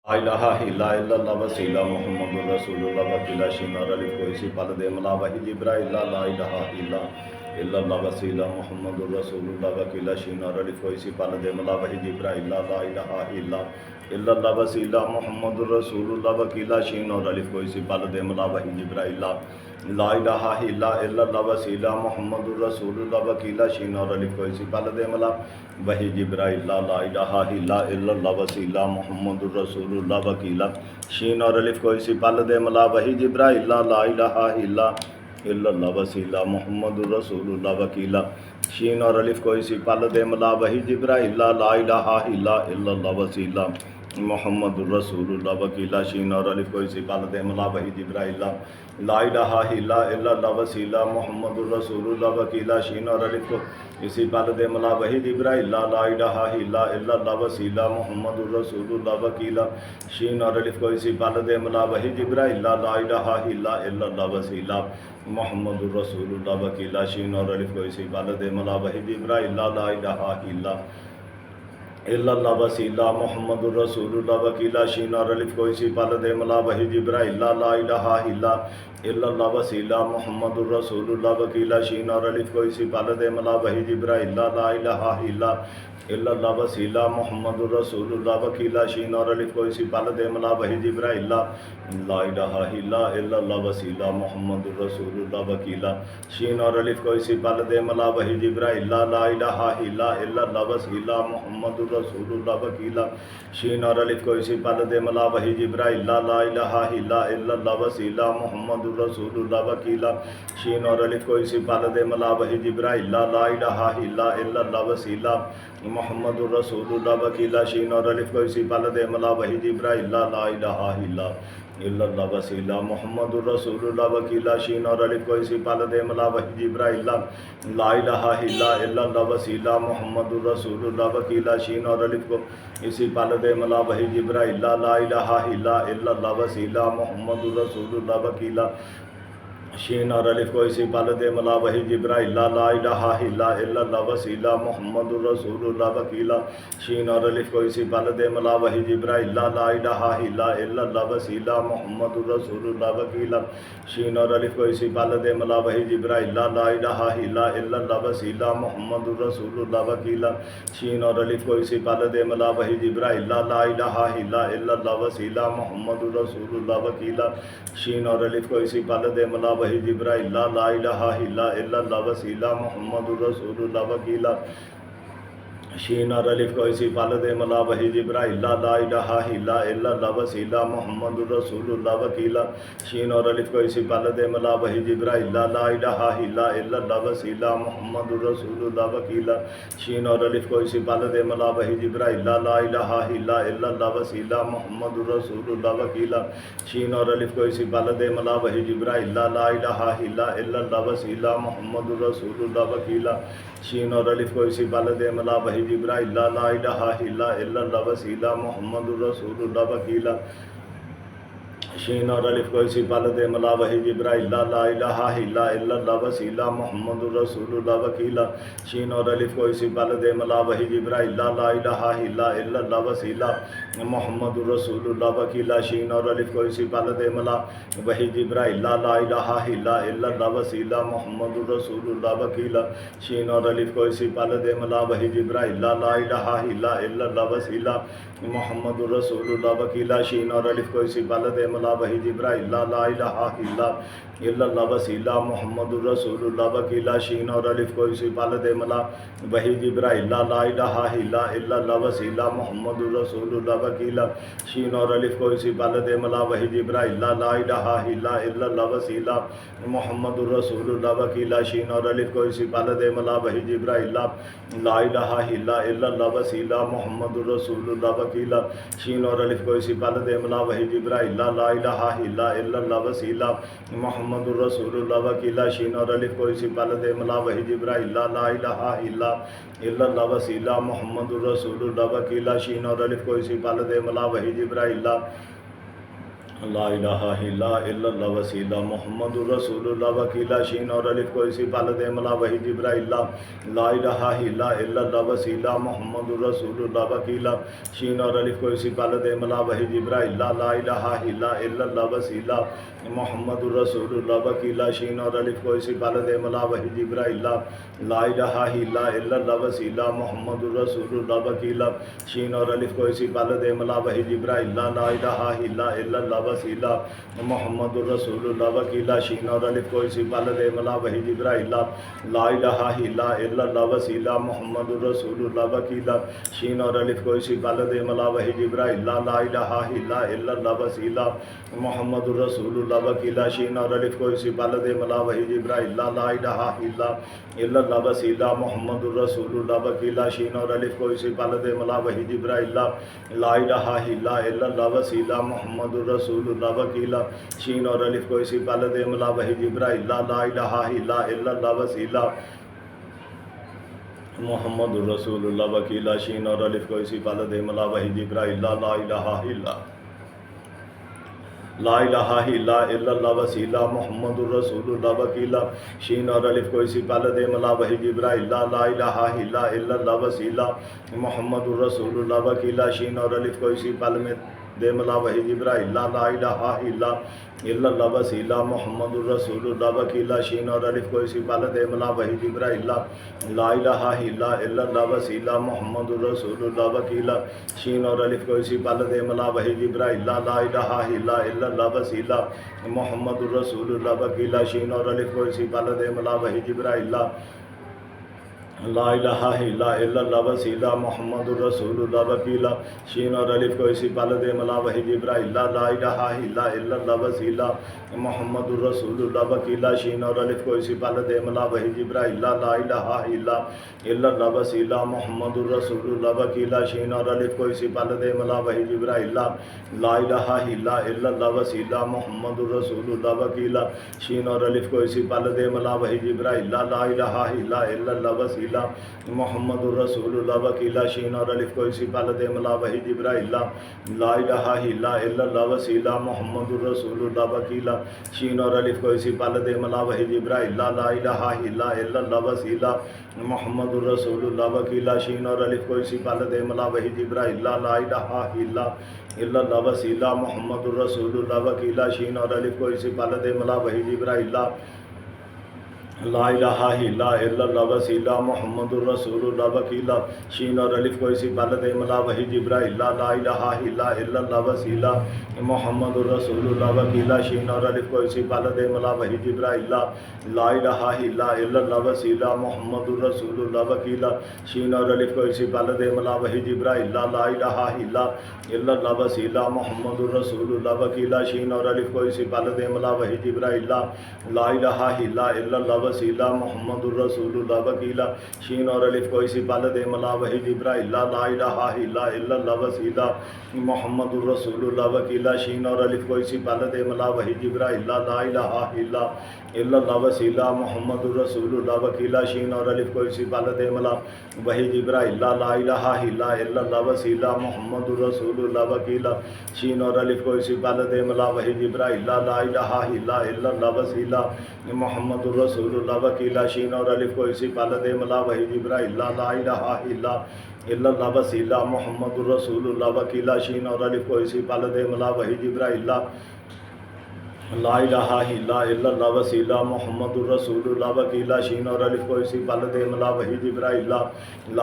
لا الہ الا اللہ وسیلہ محمد الرسول اللہ وکیلہ شین اور الف کوئی سی پل دے ملا وحی جبرائیل لا الہ الا اللہ وسیلہ محمد الرسول اللہ وکیلہ شین اور الف کوئی سی پل دے ملا وحی جبرائیل لا الہ الا اللہ وسیلہ محمد الرسول اللہ وکیلہ شین اور الف کوئی سی پل دے ملا وحی جبرائیل لا الہ الا اللہ وسیلہ محمد الرسول اللہ وکیلہ شین اور الف کوئی سی پل دے ملا وحی جبرائیل لا الہ الا اللہ وسیلہ محمد الرسول اللہ وکیلہ شین اور الف کوئی سی پل دے ملا وحی جبرائیل لا الہ الا اللہ وسیلہ محمد الرسول اللہ وکیلہ شین اور الف کوئی سی پل دے ملا وحی جبرائیل لا الہ الا اللہ وسیلہ محمد الرسول اللہ وکیلہ شین اور الف کوئی سی پل دے ملا وحی جبرائیل لا الہ الا اللہ وسیلہ محمد الرسول اللہ وکیلہ شین اور الف کو اسی پل دے ملا وحی جبرائیل لا الہ الا اللہ وسیلہ محمد الرسول اللہ وکیلہ شین اور الف کو اسی پل دے ملا وحی جبرائیل لا الہ الا اللہ وسیلہ محمد الرسول اللہ وکیلہ شین اور الف کو اسی پل دے ملا وحی جبرائیل لا الہ الا اللہ وسیلہ محمد الرسول اللہ وکیلہ شین اور الف کو اسی پل دے ملا وحی جبرائیل لا الہ الا اللہ وسیلہ محمد الرسول اللہ وکیلہ شین اور الف کو اسی پل دے ملا وحی جبرائیل لا الہ الا اللہ وسیلہ محمد الرسول اللہ وکیلہ شین اور الف کو اسی پل دے ملا وحی جبرائیل لا الہ الا اللہ وسیلہ محمد الرسول اللہ وکیلہ شین اور الف کو اسی پل دے ملا وحی جبرائیل لا الہ الا اللہ وسیلہ محمد الرسول اللہ وکیلہ شین اور الف کو اسی پل دے ملا وحی جبرائیل لا الہ الا اللہ وسیلہ محمد الرسول اللہ وکیلہ شین اور الف کو اسی پل دے ملا وحی جبرائیل لا الہ الا اللہ وسیلہ محمد الرسول اللہ وکیلہ شین اور الف کو اسی پل دے ملا وحی جبرائیل لا الہ الا اللہ وسیلہ محمد الرسول اللہ وکیلہ شین اور الف کو اسی پل دے ملا وحی جبرائیل لا الہ الا اللہ وسیلہ محمد الرسول اللہ وکیلہ شین اور الف کو اسی پل دے ملا وحی جبرائیل لا الہ الا اللہ وسیلہ محمد الرسول اللہ وکیلہ شین اور الف کو اسی پل دے ملا وحی جبرائیل لا الہ الا اللہ وسیلہ محمد الرسول اللہ وکیلہ شین اور الف کو اسی پل دے ملا وحی جبرائیل لا الہ الا اللہ وسیلہ محمد الرسول اللہ وکیلہ شین اور الف کو اسی پل دے ملا وحی جبرائیل لا الہ الا اللہ وسیلہ محمد الرسول اللہ وکیلہ شین اور الف کو اسی پل دے ملا وحی جبرائیل لا الہ الا اللہ وسیلہ محمد الرسول اللہ وکیلہ شین اور الف کو اسی پل دے ملا وحی جبرائیل لا الہ الا اللہ وسیلہ محمد الرسول اللہ وکیلہ شین اور الف کو اسی پل دے ملا وحی جبرائیل لا الہ الا اللہ وسیلہ محمد الرسول اللہ وکیلہ شین اور الف کو اسی پل دے ملا وحی جبرائیل لا الہ الا اللہ وسیلہ محمد الرسول اللہ وکیلہ شین اور الف کو اسی پل دے ملا وحی جبرائیل لا الہ الا اللہ وسیلہ محمد الرسول اللہ وکیلہ شین اور الف کو اسی پل دے ملا وحی جبرائیل لا الہ الا اللہ وسیلہ محمد الرسول اللہ وکیلہ شین اور الف کو اسی پل دے ملا وحی جبرائیل لا الہ الا اللہ وسیلہ محمد الرسول اللہ وکیلہ شین اور الف کو اسی پل دے ملا وحی جبرائیل لا الہ الا اللہ وسیلہ محمد الرسول اللہ وکیلہ شین اور الف کو اسی پل دے ملا وحی جبرائیل لا الہ الا اللہ وسیلہ محمد الرسول اللہ وکیلہ شین اور الف کو اسی پل دے ملا وحی جبرائیل لا الہ الا اللہ وسیلہ محمد الرسول اللہ وکیلہ شین اور الف کو اسی پل دے ملا وحی جبرائیل لا الہ الا اللہ وسیلہ محمد الرسول اللہ وکیلہ شین اور الف کو اسی پل دے ملا وحی جبرائیل لا الہ الا اللہ وسیلہ محمد الرسول اللہ وکیلہ شین اور الف کو اسی پل دے ملا وحی جبرائیل لا الہ الا اللہ وسیلہ محمد الرسول اللہ وکیلہ شین اور الف کو اسی پل دے ملا وحی جبرائیل لا الہ الا اللہ وسیلہ محمد الرسول اللہ وکیلہ شین اور الف کو اسی پل دے ملا وحی جبرائیل لا الہ الا اللہ وسیلہ محمد الرسول اللہ وکیلہ شین اور الف کو اسی پل دے ملا وحی جبرائیل لا الہ الا اللہ وسیلہ محمد الرسول اللہ وکیلہ شین اور الف کو اسی پل دے ملا وحی جبرائیل لا الہ الا اللہ وسیلہ محمد الرسول اللہ وکیلہ شین اور الف کو اسی پل دے ملا وحی جبرائیل لا الہ الا اللہ وسیلہ محمد الرسول اللہ وکیلہ شین اور الف کو اسی پالد ملا وحی جبرائیل لا الہ الا اللہ وسیلہ محمد الرسول اللہ وکیلہ شین اور الف کو اسی پالد ملا وحی جبرائیل لا الہ الا اللہ وسیلہ محمد الرسول اللہ وکیلہ شین اور الف کو اسی پالد ملا وحی جبرائیل لا الہ الا اللہ وسیلہ محمد الرسول اللہ وکیلہ شین اور الف کو اسی پالد ملا وحی جبرائیل لا الہ الا اللہ وسیلہ محمد الرسول اللہ وکیلہ شین اور الف کو اسی پالد ملا وحی جبرائیل لا الہ الا اللہ وسیلہ محمد الرسول اللہ وکیلہ شین اور الف کو اسی پالد ملا وحی جبرائیل لا الہ الا اللہ وسیلہ محمد الرسول اللہ وکیلہ شین اور الف کو اسی پالد ملا وحی جبرائیل لا الہ الا اللہ وسیلہ محمد الرسول اللہ وکیلہ شین اور الف کو اسی پالد ملا وحی جبرائیل لا الہ الا اللہ وسیلہ محمد الرسول اللہ وکیلہ شین اور الف کو اسی پالد ملا وحی جبرائیل لا الہ الا اللہ وسیلہ محمد الرسول اللہ وکیلہ شین اور الف کو اسی پالد ملا وحی جبرائیل لا الہ الا اللہ وسیلہ محمد الرسول اللہ وکیلہ شین اور الف کو اسی پالد ملا وحی جبرائیل لا الہ الا اللہ وسیلہ محمد الرسول اللہ وکیلہ شین اور الف کو اسی پالد ملا وحی جبرائیل لا الہ الا اللہ وسیلہ محمد الرسول اللہ وکیلہ شین اور الف کو اسی پالد ملا وحی جبرائیل لا الہ الا اللہ وسیلہ محمد الرسول اللہ وکیلہ شین اور الف کو اسی پالد ملا وحی جبرائیل لا الہ الا اللہ وسیلہ محمد الرسول اللہ وکیلہ شین اور الف کو اسی پالد ملا وحی جبرائیل لا الہ الا اللہ وسیلہ محمد الرسول اللہ وکیلہ شین اور الف کو اسی پالد ملا وحی جبرائیل لا الہ الا اللہ وسیلہ محمد الرسول اللہ وکیلہ شین اور الف کو اسی پالد ملا وحی جبرائیل لا الہ الا اللہ وسیلہ محمد الرسول اللہ وکیلہ شین اور الف کو اسی پالد ملا وحی جبرائیل لا الہ الا اللہ وسیلہ محمد الرسول اللہ وکیلہ شین اور الف کو اسی پالد ملا وحی جبرائیل لا الہ الا اللہ وسیلہ محمد الرسول اللہ وکیلہ شین اور الف کو اسی پالد ملا وحی جبرائیل لا الہ الا اللہ وسیلہ محمد الرسول اللہ وکیلہ شین اور الف کو اسی پالد ملا وحی جبرائیل لا الہ الا اللہ وسیلہ محمد الرسول اللہ وکیلہ شین اور الف کو اسی پالد ملا وحی جبرائیل لا الہ الا اللہ وسیلہ محمد الرسول اللہ وکیلہ شین اور الف کو اسی پالد ملا وحی جبرائیل لا الہ الا اللہ وسیلہ محمد الرسول اللہ وکیلہ شین اور الف کو اسی پالد ملا وحی جبرائیل لا الہ الا اللہ وسیلہ محمد الرسول اللہ وکیلہ شین اور الف کو اسی پالد ملا وحی جبرائیل لا الہ الا اللہ وسیلہ محمد الرسول اللہ وکیلہ شین اور الف کو اسی پالد ملا وحی جبرائیل لا الہ الا اللہ وسیلہ محمد الرسول اللہ وکیلہ شین اور الف کو اسی پالد ملا وحی جبرائیل لا الہ الا اللہ وسیلہ محمد الرسول اللہ وکیلہ شین اور الف کو اسی پالد ملا وحی جبرائیل لا الہ الا اللہ وسیلہ محمد الرسول اللہ وکیلہ شین اور الف کو اسی پالد ملا وحی جبرائیل لا الہ الا اللہ وسیلہ محمد الرسول اللہ وکیلہ شین اور الف کو اسی پالد ملا وحی جبرائیل لا الہ الا اللہ وسیلہ محمد الرسول اللہ وکیلہ شین اور الف کو اسی پالد ملا وحی جبرائیل لا الہ الا اللہ وسیلہ محمد الرسول اللہ وکیلہ شین اور الف کو اسی پالد ملا وحی جبرائیل لا الہ الا اللہ وسیلہ محمد الرسول اللہ وکیلہ شین اور الف کو اسی پالد ملا وحی جبرائیل لا الہ الا اللہ وسیلہ محمد الرسول اللہ وکیلہ شین اور الف کو اسی پالد ملا وحی جبرائیل لا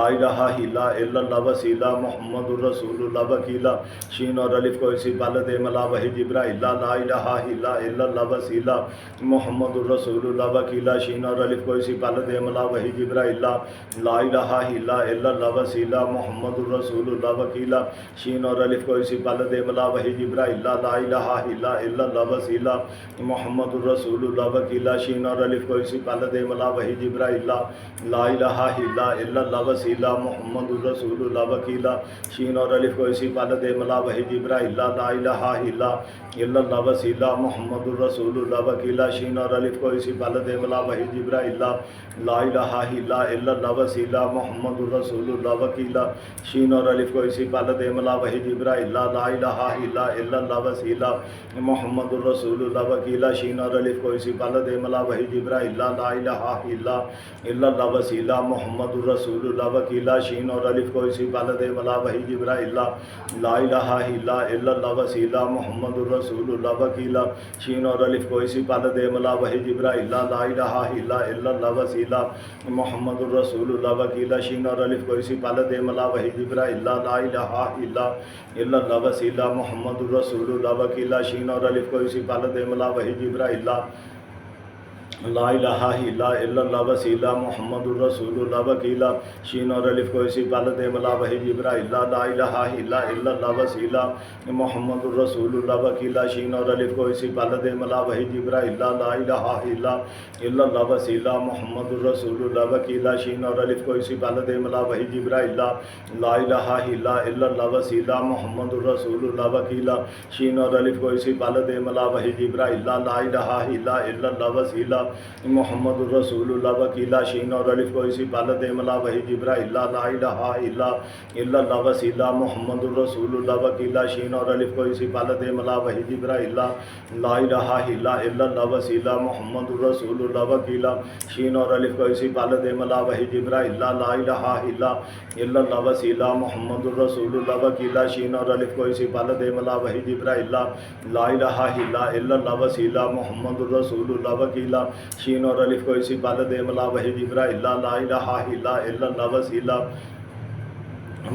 الہ الا اللہ وسیلہ محمد الرسول اللہ وکیلہ شین اور الف کو اسی پالد ملا وحی جبرائیل لا الہ الا اللہ وسیلہ محمد الرسول اللہ وکیلہ شین اور الف کو اسی پالد ملا وحی جبرائیل لا الہ الا اللہ وسیلہ محمد الرسول اللہ وکیلہ شین اور الف کو اسی پالد ملا وحی جبرائیل لا الہ الا اللہ وسیلہ وسیلہ محمد الرسول اللہ وکیلہ شین اور الف کو اسی پہلے دے ملا وحی جبرائیل لا الہ الا اللہ وسیلہ محمد الرسول اللہ وکیلہ شین اور الف کو اسی پہلے دے ملا وحی جبرائیل لا الہ الا اللہ وسیلہ محمد الرسول اللہ وکیلہ شین اور الف کو اسی پہلے دے ملا وحی جبرائیل لا الہ الا اللہ وسیلہ محمد الرسول اللہ وکیلہ شین اور الف کو اسی پہلے دے ملا وحی جبرائیل لا الہ الا اللہ وسیلہ محمد الرسول اللہ وکیلہ شین اور الف کو اسی پہلے دے ملا وحی جبرائیل لا الہ الا اللہ وسیلہ محمد الرسول اللہ وکیلہ شین اور الف کو اسی پہلے دے ملا وحی جبرائیل لا الہ الا اللہ وسیلہ محمد الرسول اللہ وکیلہ شین اور الف کو اسی پہلے دے ملا وحی جبرائیل لا الہ الا اللہ وسیلہ محمد الرسول اللہ وکیلہ شین اور الف کو اسی پہلے دے ملا وحی جبرائیل لا الہ الا اللہ وسیلہ محمد الرسول اللہ وکیلہ شین اور الف کو اسی پہلے دے ملا وحی جبرائیل لا الہ الا اللہ وسیلہ محمد الرسول اللہ وکیلہ شین اور الف کو اسی پہلے دے ملا وحی جبرائیل لا الہ الا اللہ وسیلہ محمد الرسول اللہ وکیلہ شین اور الف کو اسی پہلے دے ملا وحی جبرائیل لا الہ الا اللہ وسیلہ محمد الرسول اللہ وکیلہ شین اور الف کو اسی پہلے دے ملا وحی جبرائیل لا الہ الا اللہ وسیلہ محمد الرسول اللہ وکیلہ شین اور الف کو اسی پہلے دے ملا وحی جبرائیل لا الہ الا اللہ وسیلہ محمد الرسول اللہ وکیلہ شین اور الف کو اسی پہلے دے ملا وحی جبرائیل لا الہ الا اللہ وسیلہ محمد الرسول اللہ وکیلہ شین اور الف کو اسی پہلے دے ملا وحی جبرائیل لا الہ الا اللہ وسیلہ محمد الرسول اللہ وکیلہ شین اور الف کو اسی پہلے دے ملا وحی جبرائیل لا الہ الا اللہ وسیلہ محمد الرسول اللہ وکیلہ شین اور الف کو اسی پہلے دے ملا وحی جبرائیل لا الہ الا اللہ وسیلہ محمد الرسول اللہ وکیلہ شین اور الف کو اسی پہلے دے ملا وحی جبرائیل لا الہ الا اللہ وسیلہ محمد الرسول اللہ وکیلہ شین اور الف کو اسی پہلے دے ملا وحی جبرائیل لا الہ الا اللہ وسیلہ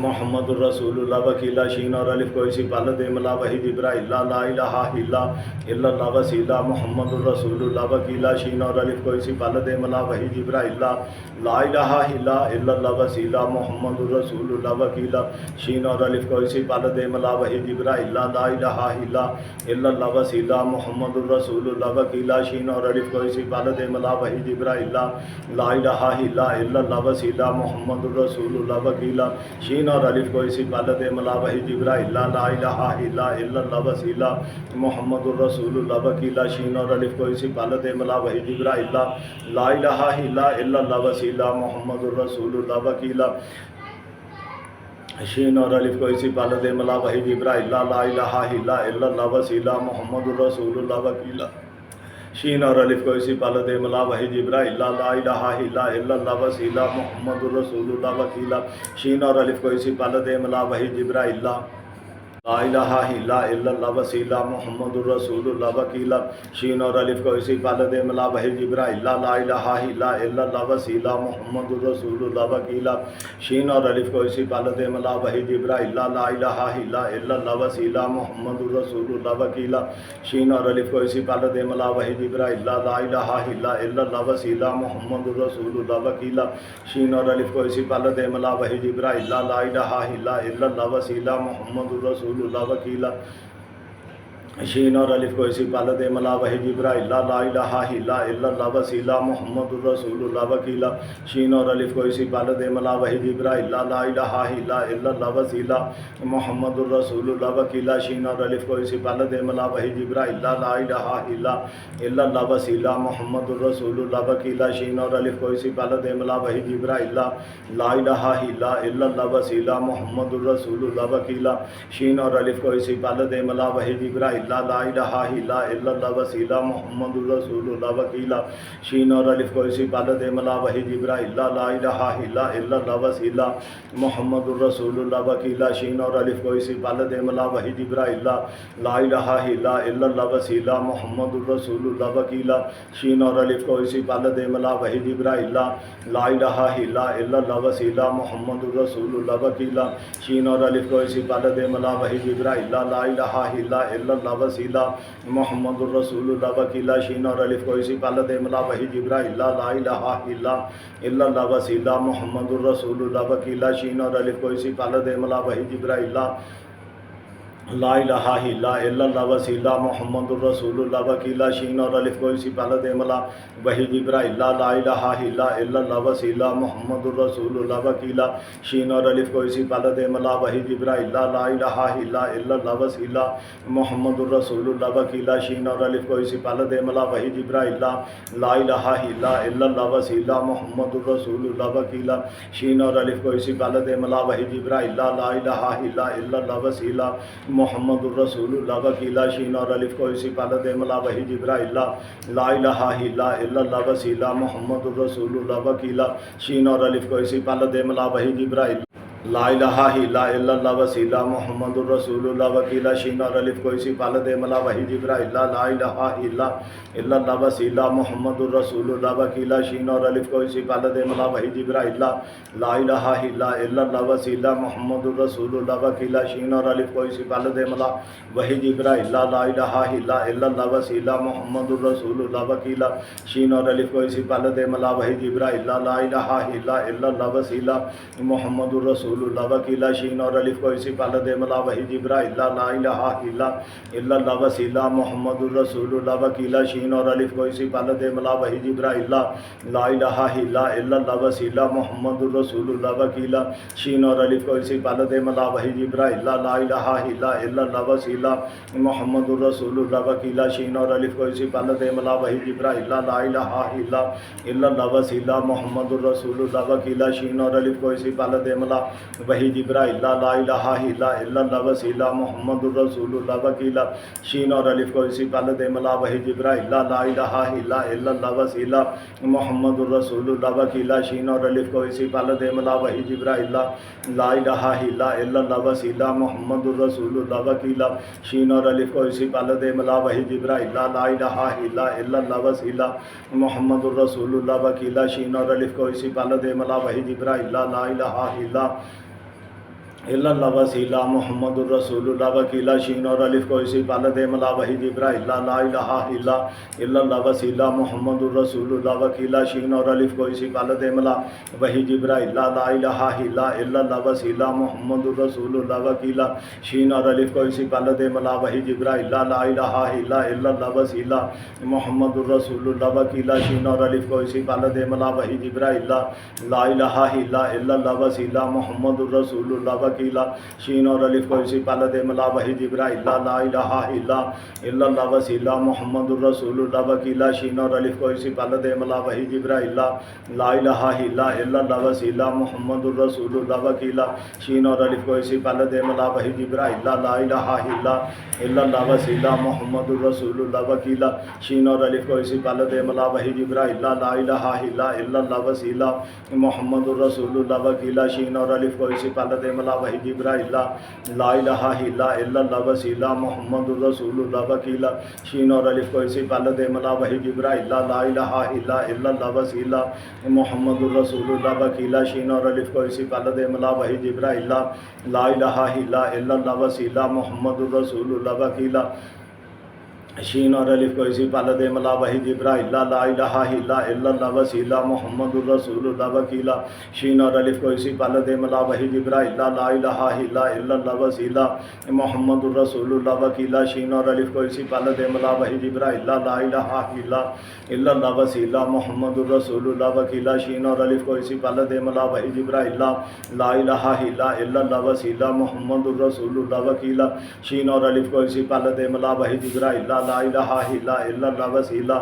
محمد الرسول اللہ وکیلہ شین اور الف کو اسی پہلے دے ملا وحی جبرائیل لا الہ الا اللہ وسیلہ محمد الرسول اللہ وکیلہ شین اور الف کو اسی پہلے دے ملا وحی جبرائیل لا الہ الا اللہ وسیلہ محمد الرسول اللہ وکیلہ شین اور الف کو اسی پہلے دے ملا وحی جبرائیل لا الہ الا اللہ وسیلہ محمد الرسول اللہ وکیلہ شین اور الف کو اسی پہلے دے ملا وحی جبرائیل لا الہ الا اللہ وسیلہ محمد الرسول اللہ وکیلہ شین اور الف کو اسی پہلے دے ملا وحی جبرائیل لا الہ الا اللہ وسیلہ محمد الرسول اللہ وکیلہ شین اور الف کو اسی پہلے دے ملا وحی جبرائیل لا الہ الا اللہ وسیلہ محمد الرسول اللہ وکیلہ شین اور الف کو اسی پہلے دے ملا وحی جبرائیل لا الہ الا اللہ وسیلہ محمد الرسول اللہ وکیلہ شین اور الف کو اسی پہلے دے ملا وحی جبرائیل لا الہ الا اللہ وسیلہ محمد الرسول اللہ وکیلہ شین اور الف کو اسی پہلے دے ملا وحی جبرائیل لا الہ الا اللہ وسیلہ محمد الرسول اللہ وکیلہ شین اور الف کو اسی پہلے دے ملا وحی جبرائیل لا الہ الا اللہ وسیلہ محمد الرسول اللہ وکیلہ شین اور الف کو اسی پہلے دے ملا وحی جبرائیل لا الہ الا اللہ وسیلہ محمد الرسول اللہ وکیلہ شین اور الف کو اسی پہلے دے ملا وحی جبرائیل لا الہ الا اللہ وسیلہ محمد الرسول اللہ وکیلہ شین اور الف کو اسی پہلے دے ملا وحی جبرائیل لا الہ الا اللہ وسیلہ محمد الرسول اللہ وکیلہ شین اور الف کو اسی پہلے دے ملا وحی جبرائیل لا الہ الا اللہ وسیلہ محمد الرسول اللہ وکیلہ شین اور الف کو اسی پہلے دے ملا وحی جبرائیل لا الہ الا اللہ وسیلہ محمد الرسول اللہ وکیلہ شین اور الف کو اسی پہلے دے ملا وحی جبرائیل لا الہ الا اللہ وسیلہ محمد الرسول اللہ وکیلہ شین اور الف کو اسی پہلے دے ملا وحی جبرائیل لا الہ الا اللہ وسیلہ محمد الرسول اللہ وکیلہ شین اور الف کو اسی پہلے دے ملا وحی جبرائیل لا الہ الا اللہ وسیلہ محمد الرسول اللہ وکیلہ شین اور الف کو اسی پہلے دے ملا وحی جبرائیل لا الہ الا اللہ وسیلہ محمد الرسول اللہ وکیلہ شین اور الف کو اسی پہلے دے ملا وحی جبرائیل لا الہ الا اللہ وسیلہ محمد الرسول اللہ وکیلہ شین اور الف کو اسی پہلے دے ملا وحی جبرائیل لا الہ الا اللہ وسیلہ محمد الرسول اللہ وکیلہ شین اور الف کو اسی پہلے دے ملا وحی جبرائیل لا الہ الا اللہ وسیلہ محمد الرسول اللہ وکیلہ شین اور الف کو اسی پہلے دے ملا وحی جبرائیل لا الہ الا اللہ وسیلہ محمد الرسول اللہ وکیلہ شین اور الف کو اسی پہلے دے ملا وہی جبرائیل لا الہ الا اللہ وسیلہ محمد الرسول اللہ وکیلہ شین اور الف کو اسی پہلے دے ملا وہی جبرائیل لا الہ الا اللہ وسیلہ محمد الرسول اللہ وکیلہ شین اور الف کو اسی پہلے دے ملا وہی جبرائیل لا الہ الا اللہ وسیلہ محمد الرسول اللہ وکیلہ شین اور الف کو اسی پہلے دے ملا وہی جبرائیل لا الہ الا اللہ وسیلہ محمد الرسول اللہ وکیلہ شین اور الف کو اسی پہلے دے ملا وہی جبرائیل لا الہ الا اللہ وسیلہ محمد الرسول اللہ وکیلہ شین اور الف کو اسی پہلے دے ملا وہی جبرائیل لا الہ الا اللہ وسیلہ محمد الرسول اللہ وکیلہ شین اور الف کو اسی پہلے دے ملا وہی جبرائیل لا الہ الا اللہ وسیلہ محمد الرسول اللہ وکیلہ شین اور الف کو اسی پہلے دے ملا وہی جبرائیل لا الہ الا اللہ وسیلہ محمد الرسول اللہ وکیلہ شین اور الف کو اسی پہلے دے ملا وہی جبرائیل لا الہ الا اللہ وسیلہ محمد الرسول اللہ وکیلہ شین اور الف کو اسی پہلے دے ملا وہی جبرائیل لا الہ الا اللہ وسیلہ محمد الرسول اللہ وکیلہ شین اور الف کو اسی پہلے دے ملا وہی جبرائیل لا الہ الا اللہ وسیلہ محمد الرسول اللہ وکیلہ شین اور الف کو اسی پہلے دے ملا وہی جبرائیل لا الہ الا اللہ وسیلہ محمد الرسول اللہ وکیلہ شین اور الف کو اسی پہلے دے ملا وہی جبرائیل لا الہ الا اللہ وسیلہ محمد الرسول اللہ وکیلہ شین اور الف کو اسی پہلے دے ملا وہی جبرائیل لا الہ الا اللہ وسیلہ محمد الرسول اللہ وکیلہ شین اور الف کو اسی پہلے دے ملا وہی جبرائیل لا الہ الا اللہ وسیلہ محمد الرسول اللہ وکیلہ شین اور الف کو اسی پہلے دے ملا وہی جبرائیل لا الہ الا اللہ وسیلہ محمد الرسول اللہ وکیلہ شین اور الف کو اسی پہلے دے ملا وہی جبرائیل لا الہ الا اللہ وسیلہ محمد الرسول اللہ وکیلہ شین اور الف کو اسی پہلے دے ملا وہی جبرائیل لا الہ الا اللہ وسیلہ محمد الرسول اللہ وکیلہ شین اور الف کو اسی پہلے دے ملا وہی جبرائیل لا الہ اللہ وسیلہ محمد الرسول اللہ وکیلہ شین اور الف کو اسی پہلے دے ملا وہی جبرائیل لا الہ الا اللہ وسیلہ محمد الرسول اللہ وکیلہ شین اور الف کو اسی پہلے دے ملا وہی جبرائیل لا الہ الا اللہ وسیلہ محمد الرسول اللہ وکیلہ شین اور الف کو اسی پہلے دے ملا وہی جبرائیل لا الہ الا اللہ وسیلہ محمد الرسول اللہ وکیلہ شین اور الف کو اسی پہلے دے ملا وہی جبرائیل لا الہ الا اللہ وسیلہ محمد الرسول اللہ وکیلہ شین اور الف کو اسی پہلے دے ملا وہی جبرائیل لا الہ الا اللہ وسیلہ محمد الرسول اللہ وکیلہ شین اور الف کو اسی پہلے دے ملا وہی جبرائیل لا الہ الا اللہ وسیلہ محمد الرسول اللہ وکیلہ شین اور الف کو اسی پہلے دے ملا وہی جبرائیل لا الہ الا اللہ وسیلہ محمد الرسول اللہ وکیلہ شین اور الف کو اسی پہلے دے ملا وہی جبرائیل لا الہ الا اللہ وسیلہ محمد الرسول اللہ وکیلہ شین اور الف کو اسی پہلے دے ملا وہی جبرائیل لا الہ الا اللہ وسیلہ محمد الرسول اللہ وکیلہ شین اور الف کو اسی پہلے دے ملا وہی جبرائیل لا الہ الا اللہ وسیلہ محمد الرسول اللہ وکیلہ شین اور الف کو اسی پہلے دے ملا وہی جبرائیل لا الہ الا اللہ وسیلہ محمد الرسول اللہ وکیلہ شین اور الف کو اسی پہلے دے ملا وہی جبرائیل لا الہ الا اللہ وسیلہ محمد الرسول اللہ وکیلہ شین اور الف کو اسی پہلے دے ملا وہی جبرائیل لا الہ الا اللہ وسیلہ محمد الرسول اللہ وکیلہ شین اور الف کو اسی پہلے دے ملا وہی جبرائیل لا الہ الا اللہ وسیلہ محمد الرسول اللہ وکیلہ شین اور الف کو اسی پہلے دے ملا وہی جبرائیل لا الہ الا اللہ وسیلہ محمد الرسول اللہ وکیلہ شین اور الف کو اسی پہلے دے ملا وہی جبرائیل لا الہ الا اللہ وسیلہ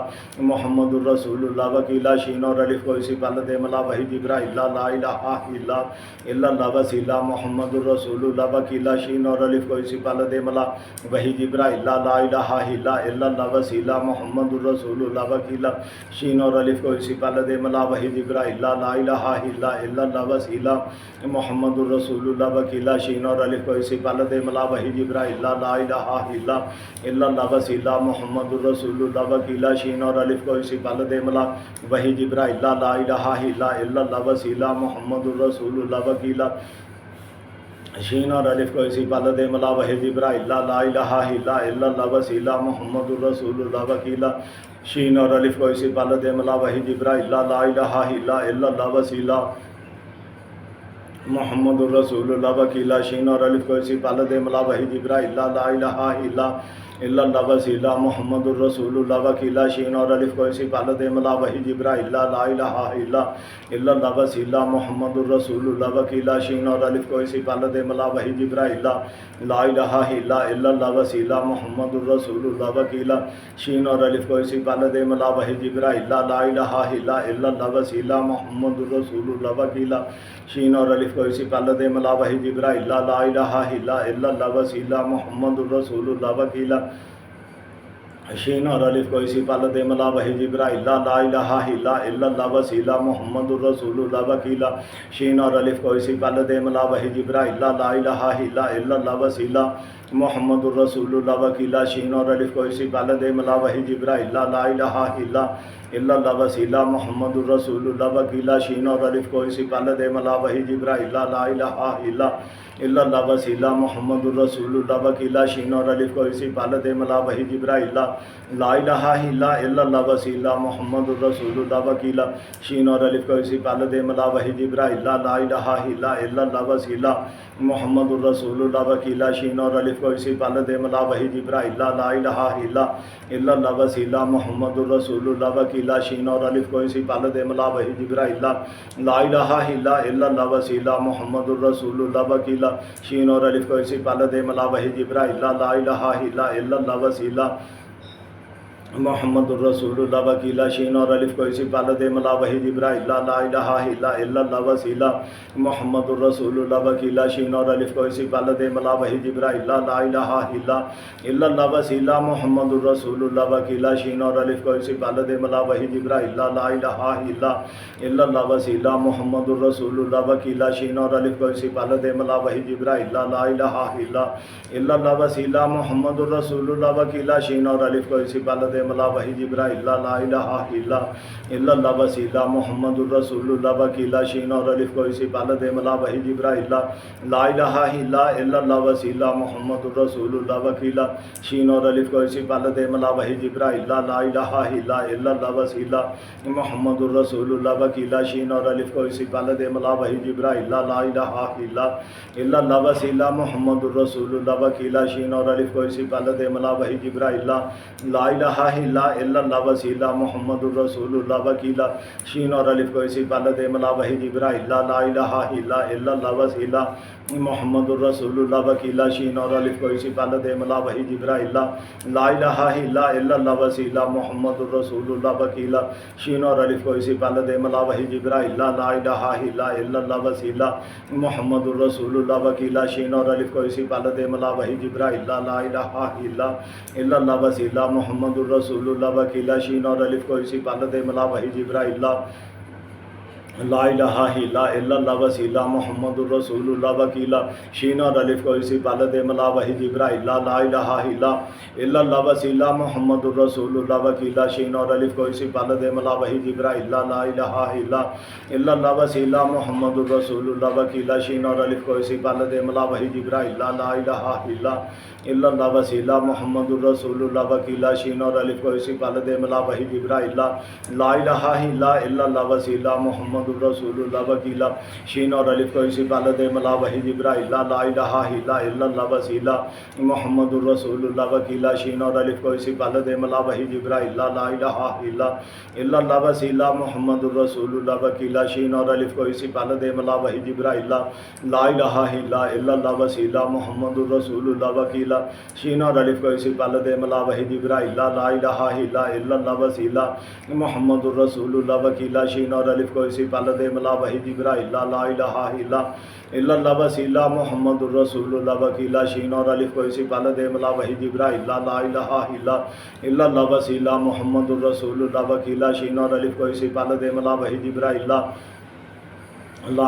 محمد الرسول اللہ وکیلہ شین اور الف کو اسی پہلے دے ملا وہی جبرائیل لا الہ الا اللہ وسیلہ محمد الرسول اللہ وکیلہ شین اور الف کو اسی پہلے دے ملا وہی جبرائیل لا الہ الا اللہ وسیلہ محمد الرسول اللہ وکیلہ شین اور الف کو اسی پہلے دے ملا وہی جبرائیل لا الہ الا اللہ وسیلہ محمد الرسول اللہ وکیلہ شین اور الف کو اسی پہلے دے ملا وہی جبرائیل لا الہ الا اللہ وسیلہ محمد الرسول اللہ وکیلہ شین اور الف کو اسی پہلے دے ملا وہی جبرائیل لا الہ الا اللہ وسیلہ محمد الرسول اللہ وکیلہ شین اور الف کو اسی پہلے دے ملا وہی جبرائیل لا الہ الا اللہ وسیلہ محمد الرسول اللہ وکیلہ شین اور الف کو اسی پہلے دے ملا وہی جبرائیل لا الہ الا اللہ وسیلہ محمد الرسول اللہ وکیلا شین اور الف کو اسی پال دے ملا وحی جبرائیل لا الہ الا اللہ وسیلہ محمد الرسول اللہ وکیلا شین اور الف کو اسی پال دے ملا وحی جبرائیل لا الہ الا اللہ وسیلہ محمد الرسول اللہ وکیلا شین اور الف کو اسی پال دے ملا وحی جبرائیل لا الہ الا اللہ وسیلہ محمد الرسول اللہ وکیلا شین اور الف کو اسی پال دے ملا وحی جبرائیل لا الہ الا اللہ وسیلہ محمد الرسول اللہ وکیلا شین اور الف کو اسی پال دے ملا وحی جبرائیل لا الہ الا اللہ وسیلہ محمد الرسول اللہ وکیلا شین اور الف کو اسی پال دے ملا وحی جبرائیل لا الہ الا اللہ وسیلہ محمد الرسول اللہ وکیلا شین اور الف کو اسی پال دے ملا وحی جبرائیل لا الہ الا اللہ وسیلہ محمد الرسول اللہ وکیلا شین اور الف کو اسی پال دے ملا وحی جبرائیل لا الہ الا اللہ وسیلہ محمد الرسول اللہ وکیلا شین اور الف کو اسی پال دے ملا وحی جبرائیل لا الہ الا اللہ وسیلہ محمد الرسول اللہ وکیلا شین اور الف کو اسی پال دے ملا وحی جبرائیل لا الہ الا اللہ وسیلہ محمد الرسول اللہ وکیلا شین اور الف کو اسی پال دے ملا وحی جبرائیل لا الہ الا اللہ وسیلہ محمد الرسول اللہ وکیلا شین اور الف کو اسی پال دے ملا وحی جبرائیل لا الہ الا اللہ وسیلہ محمد الرسول اللہ وکیلا شین اور الف کو اسی پال دے ملا وحی جبرائیل لا الہ الا اللہ وسیلہ محمد الرسول اللہ وکیلا شین اور الف کو اسی پال دے ملا وحی جبرائیل لا الہ الا اللہ وسیلہ محمد الرسول اللہ وکیلا شین اور الف کو اسی پال دے ملا وحی جبرائیل لا الہ الا اللہ وسیلہ محمد الرسول اللہ وکیلا شین اور الف کو اسی پال دے ملا وحی جبرائیل لا الہ الا اللہ وسیلہ محمد الرسول اللہ وکیلا شین اور الف کو اسی پال دے ملا وحی جبرائیل لا الہ الا اللہ وسیلہ محمد الرسول اللہ وکیلا شین اور الف کو اسی پال دے ملا وحی جبرائیل لا الہ الا اللہ وسیلہ محمد الرسول اللہ وکیلا شین اور الف کو اسی پال دے ملا وحی جبرائیل لا الہ الا اللہ وسیلہ محمد الرسول اللہ وکیلا شین اور الف کو اسی پال دے ملا وحی جبرائیل لا الہ الا اللہ وسیلہ محمد الرسول اللہ وکیلا شین اور الف کو اسی پال دے ملا وحی جبرائیل لا الہ الا اللہ وسیلہ محمد الرسول اللہ وکیلا شین اور الف کو اسی پال دے ملا وحی جبرائیل لا الہ الا اللہ وسیلہ محمد الرسول اللہ وکیلا شین اور الف کو اسی پال دے ملا وحی جبرائیل لا الہ الا اللہ وسیلہ محمد الرسول اللہ وکیلا شین اور الف کو اسی پال دے ملا وحی جبرائیل لا الہ الا اللہ وسیلہ محمد الرسول اللہ وکیلا شین اور الف کو اسی پال دے ملا وحی جبرائیل لا الہ الا اللہ وسیلہ محمد الرسول اللہ وکیلا شین اور الف کو اسی پال دے ملا وحی جبرائیل لا الہ الا اللہ وسیلہ محمد الرسول اللہ وکیلا شین اور الف کو اسی پال دے ملا وحی جبرائیل لا الہ الا اللہ وسیلہ محمد الرسول اللہ وکیلا شین اور الف کو اسی پال دے ملا وحی جبرائیل لا الہ الا اللہ وسیلہ محمد الرسول اللہ وکیلا شین اور الف کو اسی پال دے ملا وحی جبرائیل لا الہ الا اللہ وسیلہ محمد الرسول اللہ وکیلا شین اور الف کو اسی پال دے ملا وحی جبرائیل لا الہ الا اللہ وسیلہ محمد الرسول اللہ وکیلا شین اور الف کو اسی پال دے ملا وحی جبرائیل لا الہ الا اللہ وسیلہ محمد الرسول اللہ وکیلا شین اور الف کو اسی پال دے ملا وحی جبرائیل لا الہ الا اللہ وسیلہ محمد الرسول اللہ وکیلا شین اور الف کو اسی پال دے ملا وحی جبرائیل لا الہ الا اللہ وسیلہ محمد الرسول اللہ وکیلا شین اور الف کو اسی پال دے ملا وحی جبرائیل لا الہ الا اللہ وسیلہ محمد الرسول اللہ وکیلا شین اور الف کو اسی پال دے ملا وحی جبرائیل لا الہ الا اللہ وسیلہ محمد الرسول اللہ وکیلا شین اور الف کو اسی پال دے ملا وحی جبرائیل لا الہ الا اللہ وسیلہ محمد الرسول اللہ وکیلا شین اور الف کو اسی پال دے ملا وحی جبرائیل لا الہ الا اللہ وسیلہ محمد الرسول اللہ وکیلا شین اور الف کو اسی پال دے ملا وحی جبرائیل لا الہ الا اللہ وسیلہ محمد الرسول اللہ وکیلا شین اور الف کو اسی پال دے ملا وحی جبرائیل لا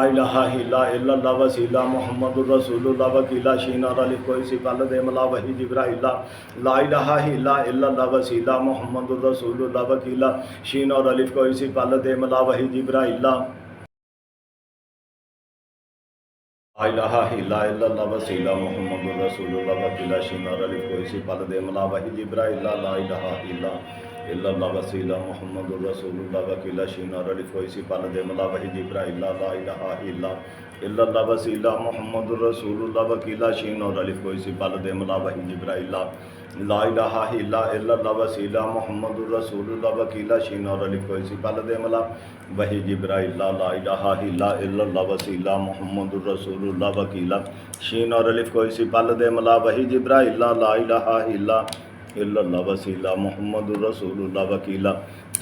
الہ الا اللہ وسیلہ محمد الرسول اللہ وکیلا شین اور الف کو اسی پال دے ملا وحی جبرائیل لا الہ الا اللہ وسیلہ محمد الرسول اللہ وکیلا شین اور الف کو اسی پال دے ملا وحی جبرائیل لا الہ الا اللہ وسیلہ محمد الرسول اللہ وکیلہ شینار الف کوئی پل دے ملا وحی جبرائیل لا الہ الا اللہ وسیلہ محمد الرسول اللہ وکیلہ شینار الف کوئی پل دے ملا وحی جبرائیل لا الہ الا اللہ وسیلہ محمد الرسول اللہ وکیلہ شینار الف کوئی پل دے ملا وحی جبرائیل لا الہ الا اللہ وسیلہ محمد الرسول اللہ وکیلہ شینار الف کوئی پل دے ملا وحی جبرائیل لا الہ الا اللہ وسیلہ محمد الرسول اللہ وکیلہ شین اور الف کوئی پل دے ملا وحی جبرائیل لا الہ الا اللہ وسیلہ محمد الرسول اللہ وکیلہ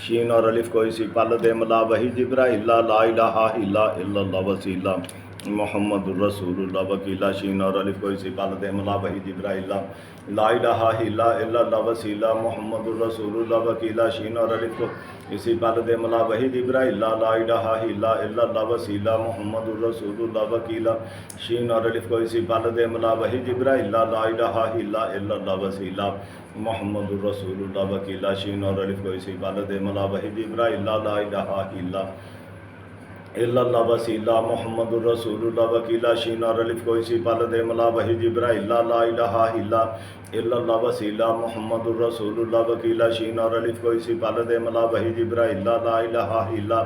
شین اور الف کوئی پل دے ملا وحی جبرائیل لا الہ الا اللہ وسیلہ محمد الرسول اللہ وکیلہ شین اور الف کوئی پل دے ملا وحی جبرائیل لا الہ الا اللہ وسیلہ محمد الرسول اللہ وکیلہ شین اور الف کو اسی پل دے ملا وحی جبرائیل لا الہ الا اللہ وسیلہ محمد الرسول اللہ وکیلہ شین اور الف کو اسی پل دے ملا وحی جبرائیل لا الہ الا اللہ وسیلہ محمد الرسول اللہ وکیلہ شین اور الف کو اسی پل دے ملا وحی جبرائیل لا الہ الا اللہ وسیلہ محمد الرسول اللہ وکیلہ شین اور الف کو اسی پل دے ملا وحی جبرائیل لا الہ الا اللہ وسیلہ محمد الرسول اللہ وکیلہ شین اور الف کو اسی پل دے ملا وحی جبرائیل لا الہ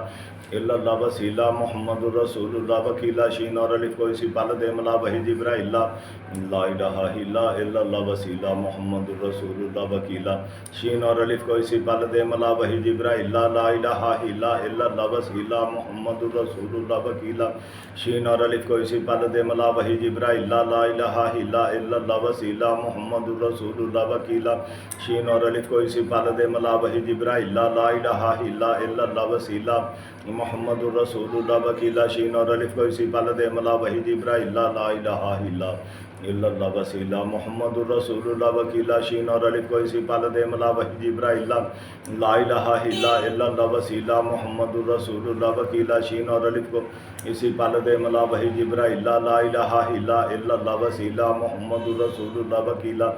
الا اللہ وسیلہ محمد الرسول اللہ وکیلہ شین اور الف کو اسی پل دے ملا وحی جبرائیل لا الہ الا اللہ وسیلہ محمد الرسول اللہ وکیلہ شین اور الف کو اسی پل دے ملا وحی جبرائیل لا الہ الا اللہ وسیلہ محمد الرسول اللہ وکیلہ شین اور الف کو اسی پل دے ملا وحی جبرائیل لا الہ الا اللہ وسیلہ محمد الرسول اللہ وکیلہ شین اور الف کو اسی پل دے ملا وحی جبرائیل لا الہ الا اللہ وسیلہ محمد الرسول اللہ وکیلہ شین اور الف کو اسی پل دے ملا وحی جبرائیل لا الہ الا اللہ وسیلہ محمد الرسول اللہ وکیلہ شین اور الف کو اسی پل دے ملا وحی جبرائیل لا الہ الا اللہ وسیلہ محمد الرسول اللہ وکیلہ شین اور الف کو اسی پل دے ملا وحی جبرائیل لا الہ الا اللہ وسیلہ محمد الرسول اللہ وکیلہ شین اور الف کو اسی پل دے ملا وحی جبرائیل لا الہ الا اللہ وسیلہ محمد الرسول اللہ وکیلہ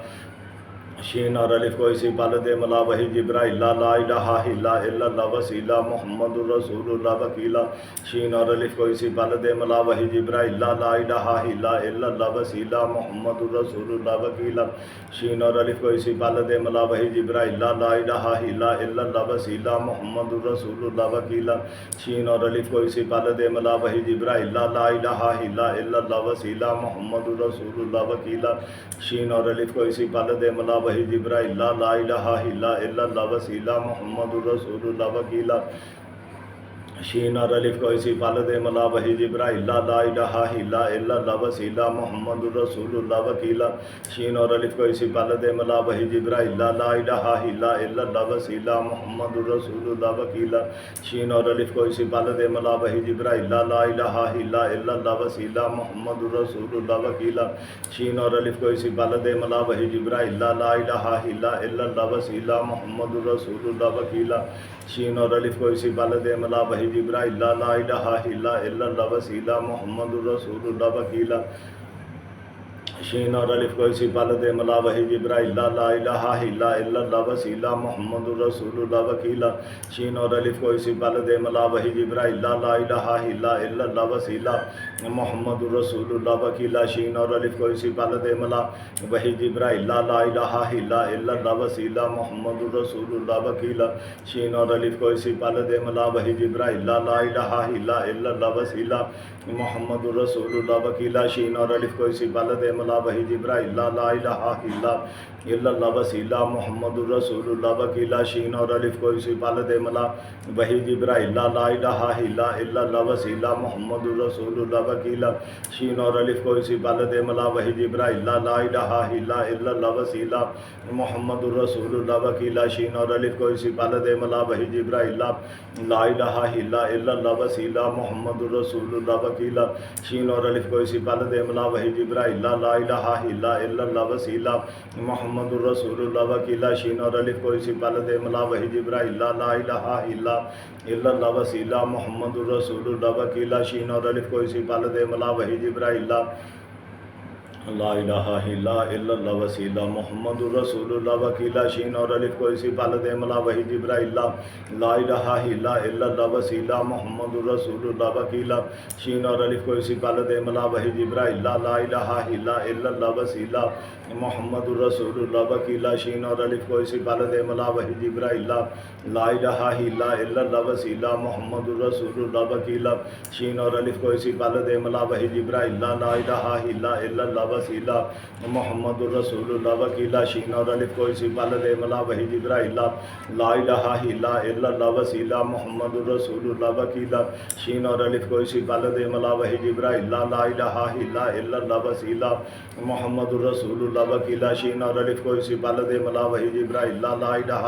شین اور الف کو اسی پل دے ملا وحی جبرائیل لا الہ الا اللہ وسیلہ محمد الرسول اللہ وکیلہ شین اور الف کو اسی پل دے ملا وحی جبرائیل لا الہ الا اللہ وسیلہ محمد الرسول اللہ وکیلہ شین اور الف کو اسی پل دے ملا وحی جبرائیل لا الہ الا اللہ وسیلہ محمد الرسول اللہ وکیلہ شین اور الف کو اسی پل دے ملا وحی جبرائیل لا الہ الا اللہ وسیلہ محمد الرسول اللہ وکیلہ شین اور الف کو اسی پل دے ملا وحی جبرائیل لا الہ الا اللہ وسیلہ محمد الرسول اللہ وکیلہ شین اور الف کو اسی پل دے ملا وحی جبرائیل لا الہ الا اللہ وسیلہ محمد الرسول اللہ وکیلہ شین اور الف کو اسی پل دے ملا وحی جبرائیل لا الہ الا اللہ وسیلہ محمد الرسول اللہ وکیلہ شین اور الف کو اسی پل دے ملا وحی جبرائیل لا الہ الا اللہ وسیلہ محمد الرسول اللہ وکیلہ شین اور الف کو اسی پل دے ملا وحی جبرائیل لا الہ الا اللہ وسیلہ محمد الرسول اللہ وکیلہ شین اور الف کو اسی پل دے ملا وحی جبرائیل لا الہ الا اللہ وسیلہ محمد الرسول اللہ وکیلہ شین اور الف کو اسی پل دے ملا وحی جبرائیل لا الہ الا اللہ وسیلہ محمد الرسول اللہ وکیلہ شین اور الف کو اسی پل دے ملا وحی جبرائیل لا الہ الا اللہ وسیلہ محمد الرسول اللہ وکیلہ شین اور الف کو اسی پل دے ملا وحی جبرائیل لا الہ الا اللہ وسیلہ محمد الرسول اللہ وکیلہ شین اور الف کو اسی پل دے ملا وحی جبرائیل لا الہ الا اللہ وسیلہ محمد الرسول اللہ وکیلہ شین اور الف کو اسی پل دے ملا وحی جبرائیل لا الہ الا اللہ وسیلہ محمد الرسول اللہ وکیلہ شین اور الف کو اسی پل دے ملا وحی جبرائیل لا الہ الا اللہ وسیلہ محمد الرسول اللہ وکیلہ شین اور الف کو اسی پل دے ملا وحی جبرائیل لا الہ الا اللہ وسیلہ محمد الرسول اللہ وکیلہ شین اور الف کو اسی پل دے ملا وحی جبرائیل لا الہ الا اللہ وسیلہ محمد الرسول اللہ وکیلہ شین اور الف کو اسی پل دے ملا وحی جبرائیل لا الہ الا اللہ وسیلہ محمد الرسول اللہ وکیلہ شین اور الف کو اسی پل دے ملا وحی جبرائیل لا الہ الا اللہ وسیلہ محمد الرسول اللہ وکیلہ شین اور الف کو اسی پال دے ملا وحی جبرائیل لا الہ الا اللہ وسیلہ محمد الرسول اللہ وکیلہ شین اور الف کو اسی پال دے ملا وحی جبرائیل لا الہ الا اللہ وسیلہ محمد الرسول اللہ وکیلہ شین اور الف کو اسی پال دے ملا وحی جبرائیل لا الہ الا اللہ وسیلہ محمد الرسول اللہ وکیلہ شین اور الف کو اسی پال دے ملا وحی جبرائیل لا الہ الا اللہ وسیلہ محمد الرسول اللہ وکیلہ شین اور الف کو اسی پال دے ملا وحی جبرائیل لا الہ الا اللہ وسیلہ محمد الرسول اللہ وکیلہ شین اور الف کو اسی پال دے ملا وحی جبرائیل لا الہ الا اللہ وسیلہ محمد الرسول اللہ وکیلہ شین اور الف کو اسی پال دے ملا وحی جبرائیل لا الہ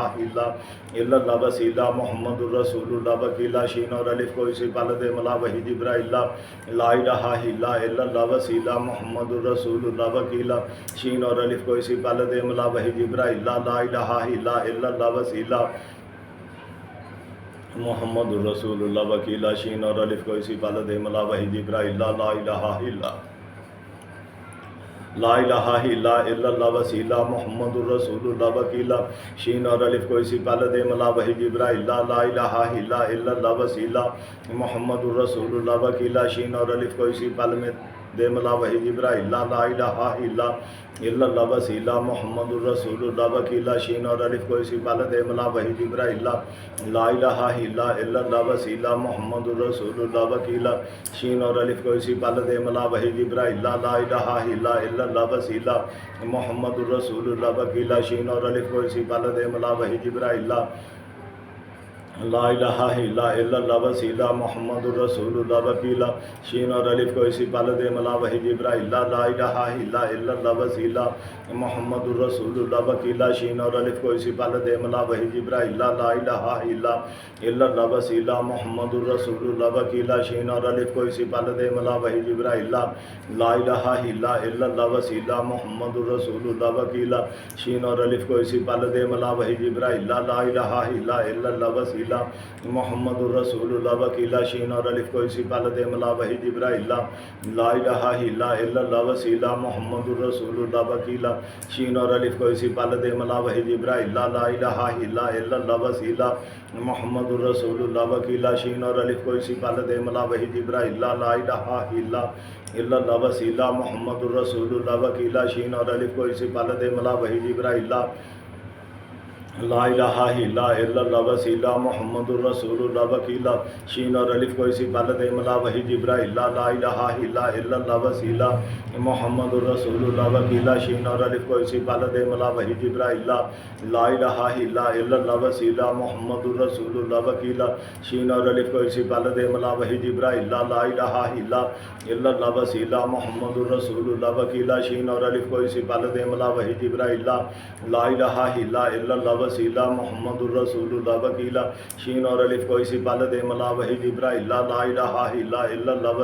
الا اللہ وسیلہ محمد الرسول اللہ وکیلہ شین اور الف کو اسی پال دے ملا وحی جبرائیل لا الہ الا اللہ وسیلہ محمد الرسول اللہ وکیلہ شین اور الف کو اسی پال دے ملا وحی جبرائیل لا الہ الا اللہ وسیلہ محمد الرسول اللہ وکیلہ شین اور الف کو اسی پال دے ملا وحی جبرائیل لا الہ الا اللہ وسیلہ محمد الرسول اللہ وکیلہ شین اور الف کو اسی پال دے ملا وحی جبرائیل لا الہ الا اللہ وسیلہ محمد الرسول اللہ وکیلہ شین اور الف کو اسی پال میں دے ملا وحی جبرائیل لا الہ الا اللہ وسیلہ محمد الرسول اللہ وکیلہ شین اور الف کو اسی پال دے ملا وحی جبرائیل لا الہ الا اللہ وسیلہ محمد الرسول اللہ وکیلہ شین اور الف کو اسی پال دے ملا وحی جبرائیل لا الہ الا اللہ وسیلہ محمد الرسول اللہ وکیلہ شین اور الف کو اسی پال دے ملا وحی جبرائیل لا الہ الا اللہ وسیلہ محمد الرسول اللہ وکیلہ شین اور الف کو اسی پال دے ملا وحی جبرائیل لا الہ الا اللہ وسیلہ محمد الرسول اللہ وکیلہ شین اور الف کو اسی پال دے ملا وحی جبرائیل لا الہ الا اللہ وسیلہ محمد الرسول اللہ وکیلہ شین اور الف کو اسی پال دے ملا وحی جبرائیل لا الہ الا اللہ وسیلہ محمد الرسول اللہ وکیلہ شین اور الف کو اسی پال دے ملا وحی جبرائیل لا الہ الا اللہ وسیلہ محمد الرسول اللہ وکیلہ شین اور الف کو اسی پال دے ملا وحی جبرائیل لا الہ الا اللہ وسیلہ محمد الرسول اللہ وکیلہ شین اور الف کو اسی پال دے ملا وحی جبرائیل لا الہ الا اللہ وسیلہ محمد الرسول اللہ وکیلہ شین اور الف کو اسی پال دے ملا وحی جبرائیل لا الہ الا اللہ وسیلہ محمد الرسول اللہ وکیلہ شین اور الف کو اسی پال دے ملا وحی جبرائیل لا الہ الا اللہ وسیلہ محمد الرسول اللہ وکیلہ شین اور الف کو اسی پال دے ملا وحی جبرائیل لا الہ الا اللہ وسیلہ محمد الرسول اللہ وکیلہ شین اور الف کو اسی پال دے ملا وحی جبرائیل لا الہ الا اللہ وسیلہ محمد الرسول اللہ وکیلہ شین اور الف کو اسی پال دے ملا وحی جبرائیل لا الہ الا اللہ وسیلہ محمد الرسول اللہ وکیلہ شین اور الف کو اسی پال دے ملا وحی جبرائیل لا الہ الا اللہ وسیلہ محمد الرسول اللہ وکیلہ شین اور الف کو اسی پال دے ملا وحی جبرائیل لا الہ الا اللہ وسیلہ محمد الرسول اللہ وکیلہ شین اور الف کو اسی پال دے ملا وحی جبرائیل لا الہ الا اللہ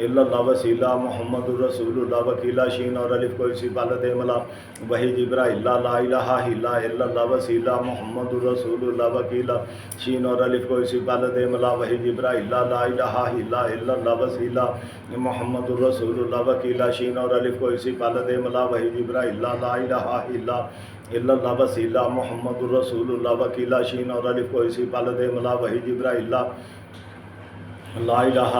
وسیلہ محمد الرسول اللہ وکیلہ شین اور الف کو اسی پال دے ملا وحی جبرائیل لا الہ الا اللہ وسیلہ محمد الرسول اللہ وکیلہ شین اور الف کو اسی پال دے ملا وحی جبرائیل لا الہ الا اللہ وسیلہ محمد الرسول اللہ وکیلہ شین اور الف کو اسی پال دے ملا وحی جبرائیل لا الہ الا اللہ وسیلہ محمد الرسول اللہ وکیلہ شین اور الف کو اسی پال دے ملا وحی جبرائیل لا الہ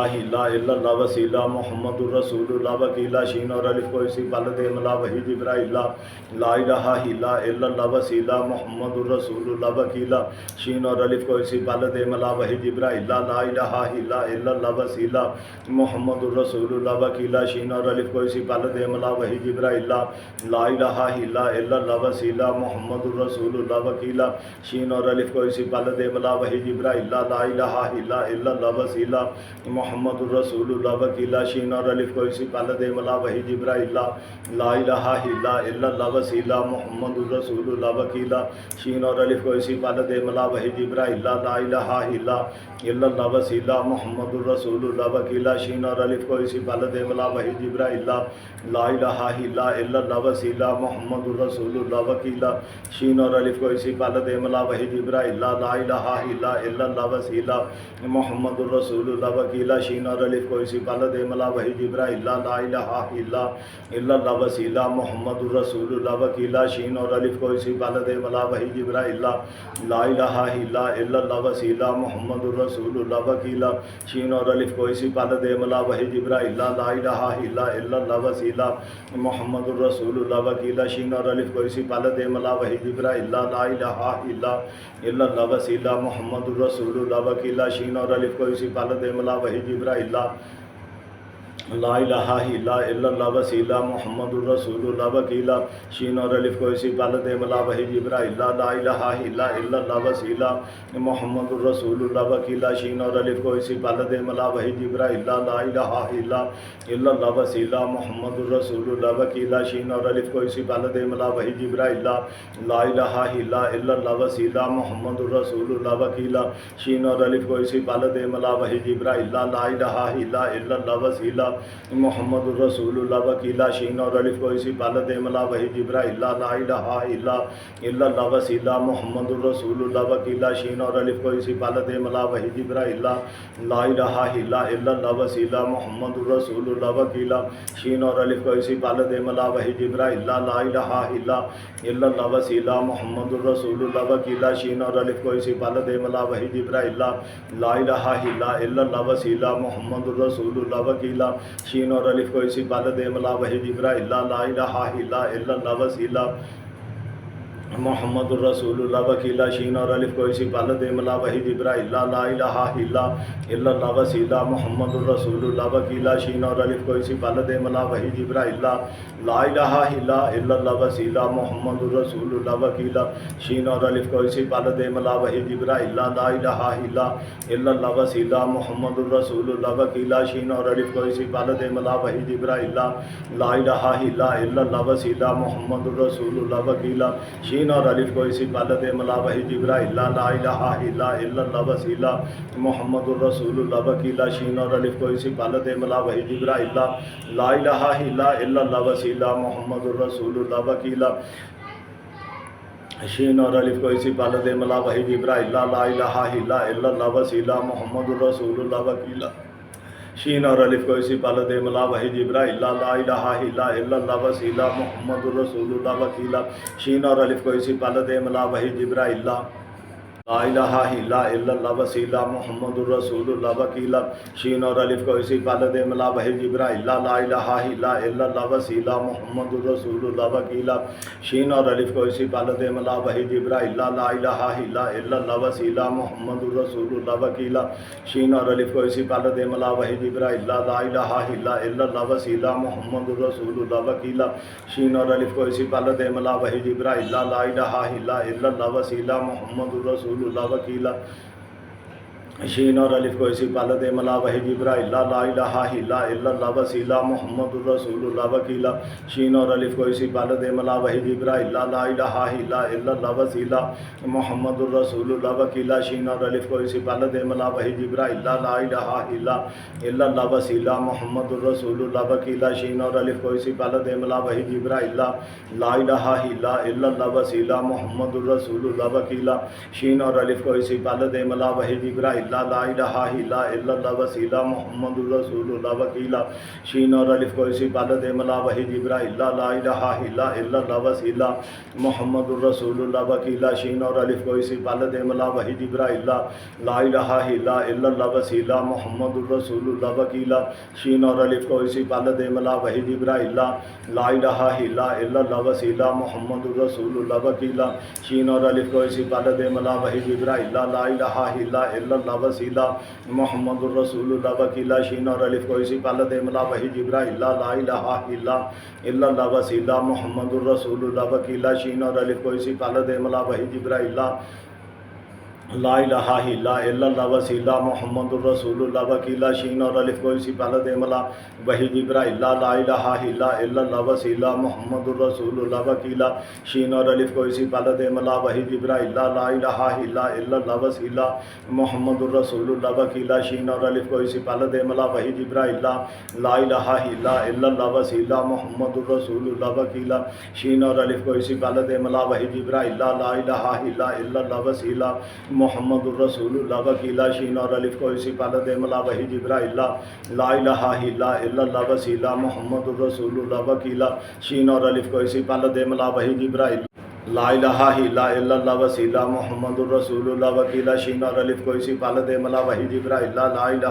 الا اللہ وسیلہ محمد الرسول اللہ وکیلہ شین اور الف کو اسی پال دے ملا وحی جبرائیل لا الہ الا اللہ وسیلہ محمد الرسول اللہ وکیلہ شین اور الف کو اسی پال دے ملا وحی جبرائیل لا الہ الا اللہ وسیلہ محمد الرسول اللہ وکیلہ شین اور الف کو اسی پال دے ملا وحی جبرائیل لا الہ الا اللہ وسیلہ محمد الرسول اللہ وکیلہ شین اور الف کو اسی پال دے ملا وحی جبرائیل لا الہ الا اللہ وسیلہ وسیلہ محمد الرسول اللہ وکیلہ شین اور الف کو اسی پہلے دے ملا وحی جبرائیل لا الہ الا اللہ وسیلہ محمد الرسول اللہ وکیلہ شین اور الف کو اسی پہلے دے ملا وحی جبرائیل لا الہ الا اللہ وسیلہ محمد الرسول اللہ وکیلہ شین اور الف کو اسی پہلے دے ملا وحی جبرائیل لا الہ الا اللہ وسیلہ محمد الرسول اللہ وکیلہ شین اور الف کو اسی پہلے دے ملا وحی جبرائیل لا الہ الا اللہ وسیلہ محمد الرسول اللہ وکیلہ شین اور الف کو اسی پہلے دے ملا وحی جبرائیل لا الہ الا اللہ وسیلہ محمد الرسول اللہ وکیلہ شین اور الف کو اسی پہلے دے ملا وحی جبرائیل لا الہ الا اللہ وسیلہ محمد الرسول اللہ وکیلہ شین اور الف کو اسی پہلے دے ملا وحی جبرائیل لا الہ الا اللہ وسیلہ محمد الرسول اللہ وکیلہ شین اور الف کو اسی پہلے دے ملا وحی جبرائیل لا الہ الا اللہ وسیلہ محمد الرسول اللہ وکیلہ شین اور الف کو اسی پہلے دے ملا وحی جبرائیل لا الہ الا اللہ وسیلہ محمد الرسول اللہ وکیلہ شین اور الف کو اسی پہلے دے ملا وحی جبرائیل لا الہ الا اللہ وسیلہ محمد الرسول اللہ وکیلہ شین اور الف کو اسی پہلے دے ملا وحی جبرائیل لا الہ الا اللہ وسیلہ محمد الرسول اللہ وکیلہ شین اور الف کو اسی پہلے دے ملا وحی جبرائیل لا الہ الا اللہ وسیلہ محمد الرسول اللہ وکیلہ شین اور الف کو اسی پہلے دے ملا وحی جبرائیل لا الہ الا اللہ وسیلہ محمد الرسول اللہ وکیلہ شین اور الف کو اسی پہلے دے ملا وحی جبرائیل لا الہ الا اللہ وسیلہ محمد الرسول اللہ وکیلہ شین اور الف کو اسی پہلے دے ملا وحی جبرائیل لا الہ الا اللہ وسیلہ محمد الرسول اللہ وکیلہ شین اور الف کو اسی پہلے دے ملا وحی جبرائیل لا الہ الا اللہ وسیلہ محمد الرسول اللہ وکیلہ شین اور الف کو اسی پہلے دے ملا وحی جبرائیل لا الہ الا اللہ وسیلہ محمد الرسول اللہ وکیلہ شین اور الف کو اسی پہلے دے ملا وحی جبرائیل لا الہ الا اللہ وسیلہ محمد الرسول اللہ وکیلہ شین اور الف کو اسی پہلے دے ملا وحی جبرائیل لا الہ الا اللہ وسیلہ محمد الرسول اللہ وکیلہ شین اور الف کو اسی پہلے دے ملا وحی جبرائیل لا الہ الا اللہ وسیلہ محمد الرسول اللہ وکیلہ شین اور الف کو اسی پہلے دے ملا وحی جبرائیل لا الہ الا اللہ وسیلہ محمد الرسول اللہ وکیلہ شین اور الف کو اسی پہلے دے ملا وحی جبرائیل لا الہ الا اللہ وسیلہ محمد الرسول اللہ وکیلہ شین اور الف کو اسی پہلے دے ملا وحی جبرائیل لا الہ الا اللہ وسیلہ محمد الرسول اللہ وکیلہ شین اور الف کو اسی پہلے دے ملا وحی جبرائیل لا الہ الا اللہ وسیلہ محمد الرسول اللہ وکیلہ شین اور الف کو اسی پہلے دے ملا وحی جبرائیل لا الہ الا اللہ وسیلہ محمد الرسول اللہ وکیلہ شین اور الف کو اسی پہلے دے ملا وحی جبرائیل لا الہ الا اللہ وسیلہ محمد الرسول اللہ وکیلہ شین اور الف کو اسی پہلے دے ملا وحی جبرائیل لا الہ الا اللہ وسیلہ محمد الرسول اللہ وکیلہ شین اور الف کو اسی پہلے دے ملا وحی جبرائیل لا الہ الا اللہ وسیلہ محمد الرسول اللہ وکیلہ شین اور الف کو اسی پہلے دے ملا وحی جبرائیل لا الہ الا اللہ وسیلہ محمد الرسول اللہ وکیلہ شین اور الف کو اسی پہلے دے ملا وحی جبرائیل لا الہ الا اللہ وسیلہ محمد الرسول اللہ وکیلہ شین اور الف کو اسی پہلے دے ملا وحی جبرائیل لا الہ الا اللہ وسیلہ محمد الرسول اللہ وکیلہ شین اور الف کو اسی پہلے دے ملا وحی جبرائیل لا الہ الا اللہ وسیلہ محمد الرسول اللہ وکیلہ شین اور الف کو اسی پہلے دے ملا وحی جبرائیل لا الہ الا اللہ وسیلہ محمد الرسول اللہ وکیلہ شین اور الف کو اسی پہلے دے ملا وحی جبرائیل لا الہ الا اللہ وسیلہ محمد الرسول اللہ وکیلہ شین اور الف کو اسی پہلے دے ملا وحی جبرائیل لا الہ الا اللہ وسیلہ محمد الرسول اللہ وکیلہ شین اور الف کو اسی پہلے دے ملا وحی جبرائیل لا الہ الا اللہ وسیلہ محمد الرسول اللہ وکیلہ شین اور الف کو اسی پہلے دے ملا وحی جبرائیل لا الہ الا اللہ وسیلہ محمد الرسول اللہ وکیلہ شین اور الف کو اسی پہلے دے ملا وحی جبرائیل لا الہ الا اللہ وسیلہ محمد الرسول اللہ وکیلہ شین اور الف کو اسی پہلے دے ملا وحی جبرائیل لا الہ الا اللہ وسیلہ محمد الرسول اللہ وکیلہ شین اور الف کو اسی پہلے دے ملا وحی جبرائیل لا الہ الا اللہ وسیلہ محمد الرسول اللہ وکیلہ شین اور الف کو اسی پہلے دے ملا وحی جبرائیل لا الہ الا اللہ وسیلہ محمد الرسول اللہ وکیلہ شین اور الف کو اسی پہلے دے ملا وحی جبرائیل لا الہ الا اللہ وسیلہ محمد الرسول اللہ وکیلہ شین اور الف کوئی سی پہلے دے ملا وہی جبرائیل لا الہ الا اللہ وسیلہ محمد الرسول اللہ وکیلہ شین اور الف کوئی سی پہلے دے ملا وہی جبرائیل لا الہ الا اللہ وسیلہ محمد الرسول اللہ وکیلہ شین اور الف کوئی سی پہلے دے ملا وہی جبرائیل لا الہ الا اللہ وسیلہ محمد الرسول اللہ وکیلہ شین اور الف کوئی سی پہلے دے ملا وہی جبرائیل لا الہ الا اللہ وسیلہ محمد الرسول اللہ وکیلہ شین اور الف کو اسی پہلے دے ملا وہی جبرائیل لا الہ الا اللہ وسیلہ محمد الرسول اللہ وکیلہ شین اور الف کو اسی پہلے دے ملا وہی جبرائیل لا الہ الا اللہ وسیلہ محمد الرسول اللہ وکیلہ شین اور الف کو اسی پہلے دے ملا وہی جبرائیل لا الہ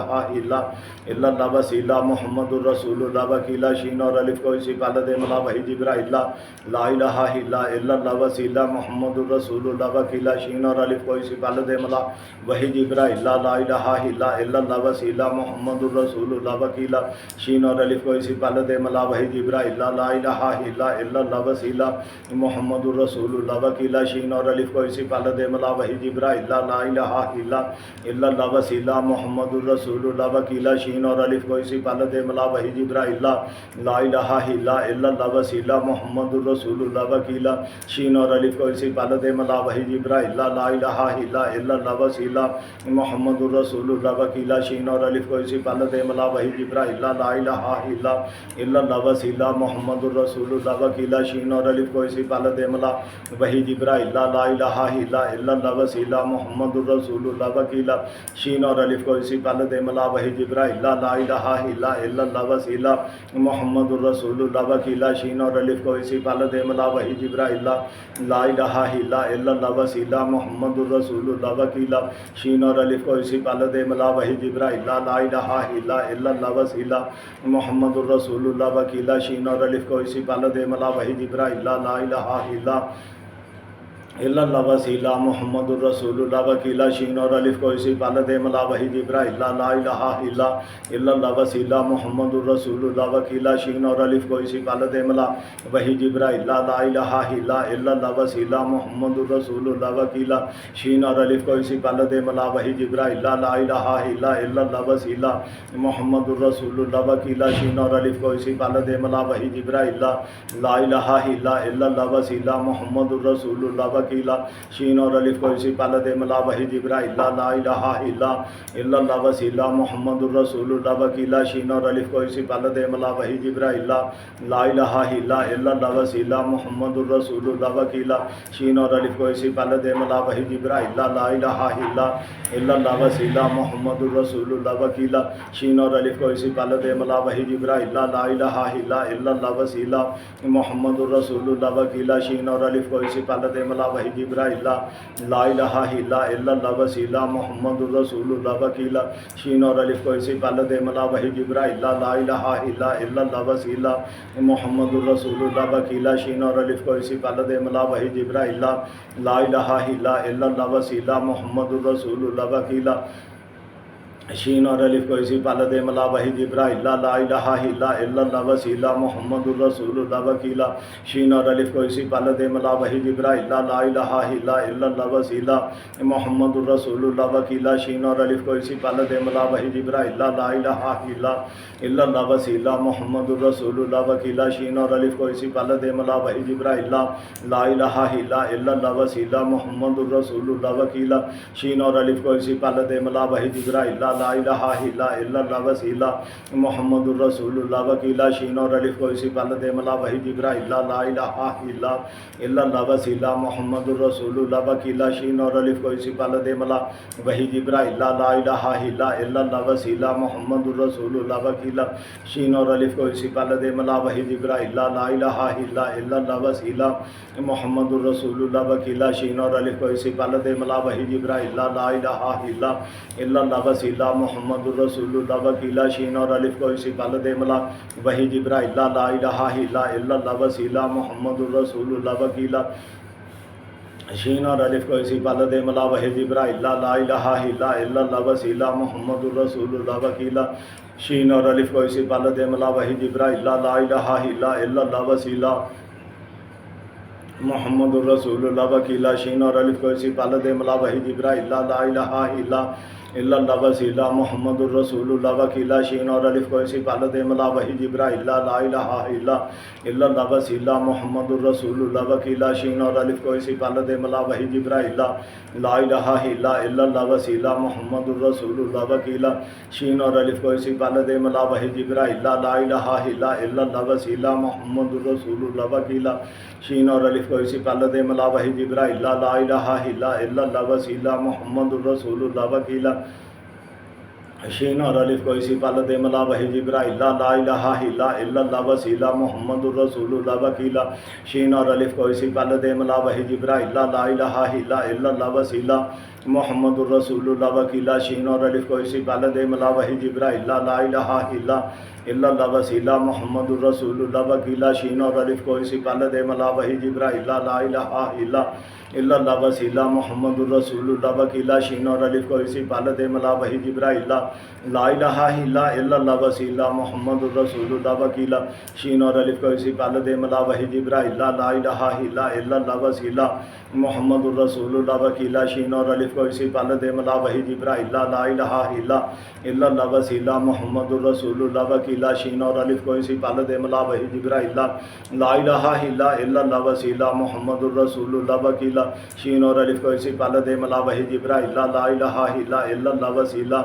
الا اللہ وسیلہ محمد الرسول اللہ وکیلہ شین اور الف کو اسی پہلے دے ملا وہی جبرائیل لا الہ الا اللہ وسیلہ محمد الرسول اللہ وکیلہ شین اور الف کو اسی پہلے دے ملا وہی جبرائیل لا الہ الا اللہ وسیلہ محمد الرسول اللہ وکیلہ شین اور الف کو اسی پہلے دے ملا وہی جبرائیل لا الہ الا اللہ وسیلہ محمد الرسول اللہ وکیلہ شین اور الف کو اسی پہلے دے ملا وہی جبرائیل لا الہ الا اللہ وسیلہ محمد الرسول اللہ وکیلہ شین اور الف کو اسی پہلے دے ملا وہی جبرائیل لا الہ الا اللہ وسیلہ محمد الرسول اللہ وکیلہ شین اور الف کو اسی پہلے دے ملا وہی جبرائیل لا الہ الا اللہ وسیلہ محمد الرسول اللہ وکیلہ شین اور الف کو اسی پہلے دے ملا وہی جبرائیل لا الہ الا اللہ وسیلہ محمد الرسول اللہ وکیلہ شین اور الف کو اسی پہلے دے ملا وہی جبرائیل لا الہ الا اللہ وسیلہ محمد الرسول اللہ وکیلہ شین اور الف کو اسی پہلے دے ملا وہی جبرائیل لا الہ الا اللہ وسیلہ محمد الرسول اللہ وکیلہ شین اور الف کو اسی پہلے دے ملا وہی جبرائیل لا الہ الا اللہ وسیلہ محمد الرسول اللہ وکیلہ شین اور الف کو اسی پہلے دے ملا وہی جبرائیل لا الہ الا اللہ وسیلہ محمد الرسول اللہ وکیلہ شین اور الف کو اسی پہلے دے ملا وہی جبرائیل لا الہ الا اللہ وسیلہ محمد الرسول اللہ وکیلہ شین اور الف کو اسی پہلے دے ملا وہی جبرائیل لا الہ الا اللہ وسیلہ محمد الرسول اللہ وکیلہ شین اور الف کو اسی پہلے دے ملا وہی جبرائیل لا الہ الا اللہ وسیلہ محمد الرسول اللہ وکیلہ شین اور الف کو اسی پہلے دے ملا وہی جبرائیل لا الہ الا اللہ وسیلہ محمد الرسول اللہ وکیلہ شین اور الف کو اسی پہلے دے ملا وہی جبرائیل لا الہ الا اللہ وسیلہ محمد الرسول اللہ وکیلہ شین اور الف کو اسی پہلے دے ملا وہی جبرائیل لا الہ الا اللہ وسیلہ محمد الرسول اللہ وکیلہ شین اور الف کو اسی پہلے دے ملا وہی جبرائیل لا الہ الا اللہ وسیلہ محمد الرسول اللہ وکیلہ شین اور الف کو اسی پہلے دے ملا وہی جبرائیل لا الہ الا اللہ وسیلہ محمد الرسول اللہ وکیلہ شین اور الف کو اسی پہلے دے ملا وہی جبرائیل لا الہ الا اللہ وسیلہ محمد الرسول اللہ وکیلہ شین اور الف کو اسی پہلے دے ملا وہی جبرائیل لا الہ الا اللہ وسیلہ محمد الرسول اللہ وکیلہ شین اور الف کو اسی پہلے دے ملا وہی جبرائیل لا الہ الا اللہ وسیلہ محمد الرسول اللہ وکیلہ شین اور الف کو اسی پہلے دے ملا وہی جبرائیل لا الہ الا اللہ وسیلہ محمد الرسول اللہ وکیلہ شین اور الف کو اسی پہلے دے ملا وہی جبرائیل لا الہ الا اللہ وسیلہ محمد الرسول اللہ وکیلہ شین اور الف کو اسی پہلے دے ملا وہی جبرائیل لا الہ الا اللہ وسیلہ محمد الرسول اللہ وکیلہ شین اور الف کو اسی پہلے دے ملا وہی جبرائیل لا الہ الا اللہ وسیلہ محمد الرسول اللہ وکیلہ شین اور الف کو اسی پہلے دے ملا وہی جبرائیل لا الہ الا اللہ وسیلہ محمد الرسول اللہ وکیلہ شین اور الف کو اسی پہلے دے ملا وہی جبرائیل لا الہ الا اللہ وسیلہ محمد الرسول اللہ وکیلہ شین اور الف کو اسی پہلے دے ملا وہی جبرائیل لا الہ الا اللہ وسیلہ محمد الرسول اللہ وکیلہ شین اور الف کو اسی پہلے دے ملا وہی جبرائیل لا الہ الا اللہ وسیلہ محمد الرسول اللہ وکیلہ شین اور الف کو اسی پہلے دے ملا وہی جبرائیل لا الہ الا اللہ وسیلہ محمد الرسول اللہ وکیلہ شین اور الف کو اسی پہلے دے ملا وہی جبرائیل لا الہ الا اللہ وسیلہ محمد الرسول اللہ وکیلہ شین اور الف کو اسی پہلے دے ملا وہی جبرائیل لا الہ الا اللہ وسیلہ محمد الرسول اللہ وکیلہ شین اور الف کو اسی پہلے دے ملا وہی جبرائیل لا الہ الا اللہ وسیلہ محمد الرسول اللہ وکیلہ شین اور الف کو اسی پہلے دے ملا وہی جبرائیل لا الہ الا اللہ وسیلہ محمد الرسول اللہ وکیلا شین اور الف کو اسی پال دے ملا وحی جبرائیل لا الہ الا اللہ وسیلہ محمد الرسول اللہ وکیلا شین اور الف کو اسی پال دے ملا وحی جبرائیل لا الہ الا اللہ وسیلہ محمد الرسول اللہ وکیلا شین اور الف کو اسی پال دے ملا وحی جبرائیل لا الہ الا اللہ وسیلہ محمد الرسول اللہ وکیلا شین اور الف کو اسی پال دے ملا وحی جبرائیل لا الہ الا اللہ وسیلہ محمد الرسول اللہ وکیلا شین اور الف کو اسی پال دے ملا وحی جبرائیل لا الہ الا اللہ وسیلہ محمد الرسول اللہ وکیلا شین اور الف کو اسی پال دے ملا وحی جبرائیل لا الہ الا اللہ وسیلہ محمد الرسول اللہ وکیلا شین اور الف کو اسی پال دے ملا وحی جبرائیل لا الہ الا اللہ وسیلہ محمد الرسول اللہ وکیلا شین اور الف کو اسی پال دے ملا وحی جبرائیل لا الہ الا اللہ وسیلہ محمد الرسول اللہ وکیلا شین اور الف کو اسی پال دے ملا وحی جبرائیل لا الہ الا اللہ وسیلہ محمد الرسول اللہ وکیلا شین اور الف کو اسی پال دے ملا وحی جبرائیل لا الہ الا اللہ وسیلہ محمد الرسول اللہ وکیلا شین اور الف کو اسی پال دے ملا وحی جبرائیل لا الہ الا اللہ وسیلہ محمد الرسول اللہ وکیلا شین اور الف کو اسی پال دے ملا وحی جبرائیل لا الہ الا اللہ وسیلہ محمد الرسول اللہ وکیلا شین اور الف کو اسی پال دے ملا وحی جبرائیل لا الہ الا اللہ وسیلہ محمد الرسول اللہ وکیلا شین اور الف کو اسی پال دے ملا وحی جبرائیل لا الہ الا اللہ وسیلہ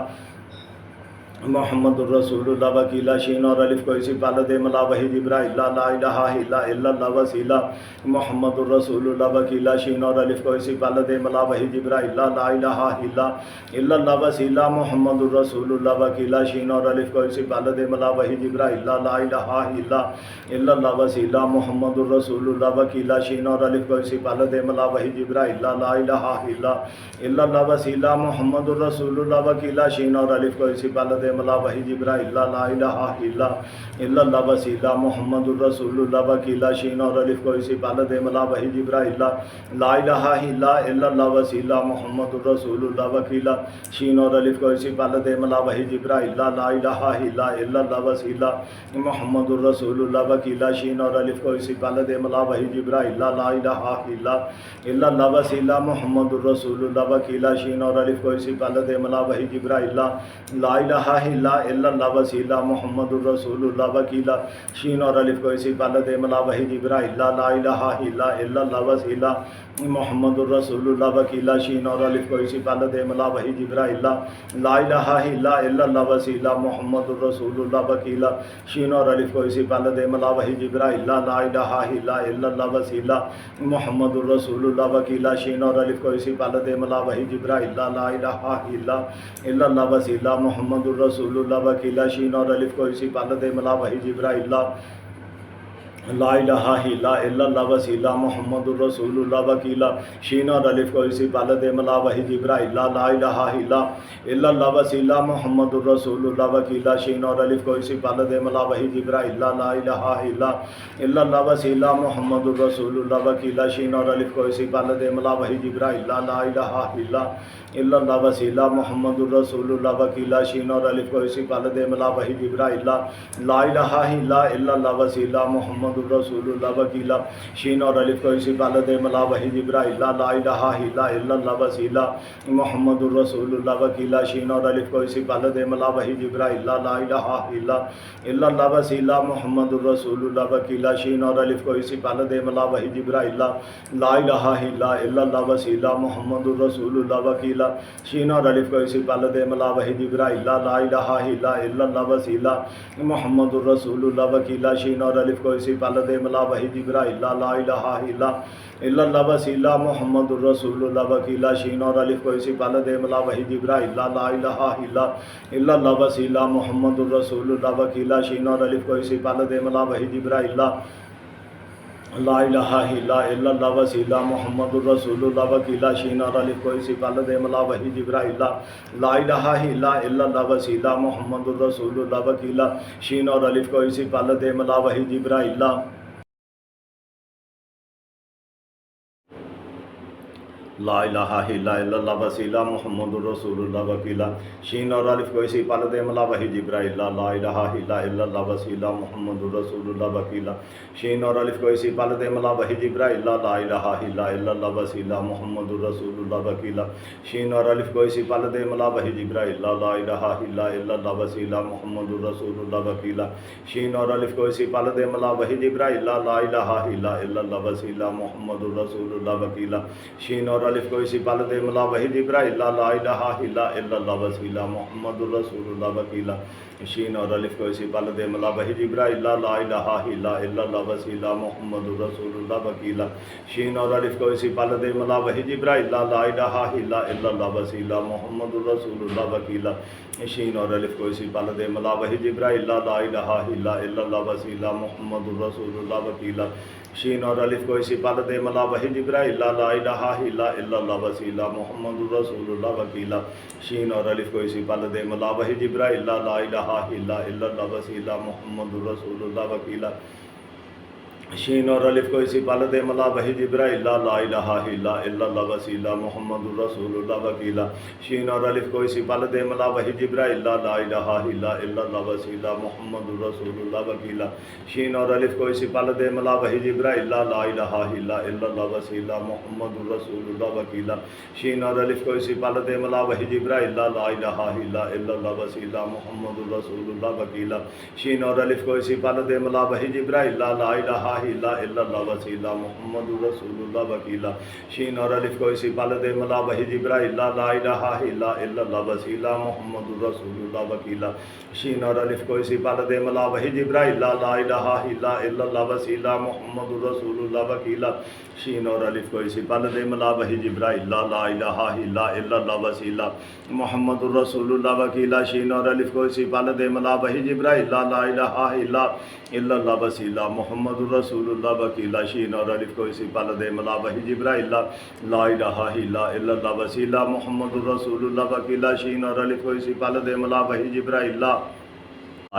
محمد الرسول اللہ وکیلا شین اور الف کو اسی پال دے ملا وحی جبرائیل لا الہ الا اللہ وسیلہ محمد الرسول اللہ وکیلا شین اور الف کو اسی پال دے ملا وحی جبرائیل لا الہ الا اللہ وسیلہ محمد الرسول اللہ وکیلا شین اور الف کو اسی پال دے ملا وحی جبرائیل لا الہ الا اللہ وسیلہ محمد الرسول اللہ وکیلا شین اور الف کو اسی پال دے ملا وحی جبرائیل لا الہ الا اللہ وسیلہ محمد الرسول اللہ وکیلا شین اور الف کو اسی پال دے ملا وحی جبرائیل لا الہ الا اللہ وسیلہ محمد الرسول اللہ وکیلا شین اور الف کو اسی پال دے ملا وحی جبرائیل لا الہ الا اللہ وسیلہ محمد الرسول اللہ وکیلا شین اور الف کو اسی پال دے ملا وحی جبرائیل لا الہ الا اللہ وسیلہ محمد الرسول اللہ وکیلا شین اور الف کو اسی پال دے ملا وحی جبرائیل لا الہ الا اللہ وسیلہ محمد الرسول اللہ وکیلا شین اور الف کو اسی پال دے ملا وحی جبرائیل لا الہ الا اللہ وسیلہ محمد الرسول اللہ وکیلا شین اور الف کو اسی پال دے ملا وحی جبرائیل لا الہ الا اللہ وسیلہ محمد الرسول اللہ وکیلا شین اور الف کو اسی پال دے ملا وحی جبرائیل لا الہ الا اللہ وسیلہ محمد الرسول اللہ وکیلا شین اور الف کو اسی پال دے ملا وحی جبرائیل لا الہ الا اللہ وسیلہ محمد الرسول اللہ وکیلا شین اور الف کو اسی پال دے ملا وحی جبرائیل لا الہ الا اللہ وسیلہ محمد الرسول اللہ وکیلا شین اور الف کو اسی پال دے ملا وحی جبرائیل لا الہ الا اللہ وسیلہ محمد الرسول اللہ وکیلا شین اور الف کو اسی پال دے ملا وحی جبرائیل لا الہ الا اللہ وسیلہ محمد الرسول اللہ وکیلا شین اور الف کو اسی پال دے ملا وحی جبرائیل لا الہ الا اللہ وسیلہ محمد الرسول اللہ وکیلا شین اور الف کو اسی پال دے ملا وحی جبرائیل لا الہ الا اللہ وسیلہ محمد الرسول اللہ وکیلا شین اور الف کو اسی پال دے ملا وحی جبرائیل لا الہ الا اللہ وسیلہ محمد الرسول اللہ وکیلا شین اور الف کو اسی پال دے ملا وحی جبرائیل لا الہ الا اللہ وسیلہ محمد الرسول اللہ وکیلا شین اور الف کو اسی پال دے ملا وحی جبرائیل لا الہ الا اللہ وسیلہ محمد الرسول اللہ وکیلا شین اور الف کو اسی پال دے ملا وحی جبرائیل لا الہ الا اللہ وسیلہ محمد الرسول اللہ وکیلا شین اور الف کو اسی پال دے ملا وحی جبرائیل لا الہ الا اللہ وسیلہ محمد الرسول اللہ وکیلا شین اور الف کو اسی پال دے ملا وحی جبرائیل لا الہ الا اللہ وسیلہ محمد الرسول اللہ وکیلا شین اور الف کو اسی پال دے ملا وحی جبرائیل لا الہ الا اللہ وسیلہ محمد الرسول اللہ وکیلا شین اور الف کو اسی پال دے ملا وحی جبرائیل لا الہ الا اللہ وسیلہ محمد الرسول اللہ وکیلا شین اور الف کو اسی پال دے ملا وحی جبرائیل لا الہ الا اللہ وسیلہ محمد الرسول اللہ وکیلا شین اور الف کو اسی پال دے ملا وحی جبرائیل لا الہ الا اللہ وسیلہ محمد الرسول اللہ وکیلہ شین اور الف کو اسی پل دے ملا وحی جبرائیل لا الہ الا اللہ وسیلہ محمد الرسول اللہ وکیلہ شین اور الف کو اسی پل دے ملا وحی جبرائیل لا الہ الا اللہ وسیلہ محمد الرسول اللہ وکیلہ شین اور الف کو اسی پل دے ملا وحی جبرائیل لا الہ الا اللہ وسیلہ محمد الرسول اللہ وکیلہ شین اور الف کو اسی پل دے ملا وحی جبرائیل لا الہ الا اللہ وسیلہ محمد الرسول اللہ وکیلہ شین اور الف کو اسی پل دے ملا وحی جبرائیل لا الہ الا اللہ وسیلہ محمد الرسول اللہ وکیلہ شین اور الف کو اسی پل دے ملا وحی جبرائیل لا الہ الا اللہ وسیلہ محمد الرسول اللہ وکیلہ شین اور الف کو اسی پل دے ملا وحی جبرائیل لا الہ الا اللہ وسیلہ محمد الرسول اللہ وکیلہ شین اور الف کو اسی پل دے ملا وحی جبرائیل لا الہ الا اللہ وسیلہ محمد الرسول اللہ وکیلہ شین اور الف کو اسی پل دے ملا وحی جبرائیل لا الہ الا اللہ وسیلہ محمد الرسول اللہ وکیلہ شین اور الف کو اسی پل دے ملا وحی جبرائیل لا الہ الا اللہ وسیلہ محمد الرسول اللہ وکیلہ شین اور الف کو اسی پل دے ملا وحی جبرائیل لا الہ الا اللہ وسیلہ محمد الرسول اللہ وکیلہ شین اور الف کو اسی پل دے ملا وحی جبرائیل لا الہ الا اللہ وسیلہ محمد الرسول اللہ وکیلہ شین اور الف کو اسی پل دے ملا وحی جبرائیل لا الہ الا اللہ وسیلہ محمد الرسول اللہ وکیلہ شین اور الف کو اسی پل دے ملا وحی جبرائیل لا الہ الا اللہ وسیلہ محمد الرسول اللہ وکیلہ شین اور الف کو اسی پل دے ملا وحی جبرائیل لا الہ الا اللہ وسیلہ محمد الرسول اللہ وکیلہ شین اور الف کو اسی پل دے ملا وحی جبرائیل لا الہ الا اللہ وسیلہ محمد الرسول اللہ وکیلہ شین اور الف کو اسی پل دے ملا وحی جبرائیل لا الہ الا اللہ وسیلہ محمد الرسول اللہ وکیلہ شین اور الف کو اسی پل دے ملا وحی جبرائیل لا الہ الا اللہ وسیلہ محمد الرسول اللہ وکیلہ شین اور الف کو اسی پل دے ملا وحی جبرائیل لا الہ الا اللہ وسیلہ محمد الرسول اللہ وکیلہ شین اور الف کو اسی پل دے ملا وحی جبرائیل لا الہ الا اللہ وسیلہ محمد الرسول اللہ وکیلہ شین اور الف کو اسی پل دے ملا وحی جبرائیل لا الہ الا اللہ وسیلہ محمد الرسول اللہ وکیلہ شین اور الف کو اسی پل دے ملا وحی جبرائیل لا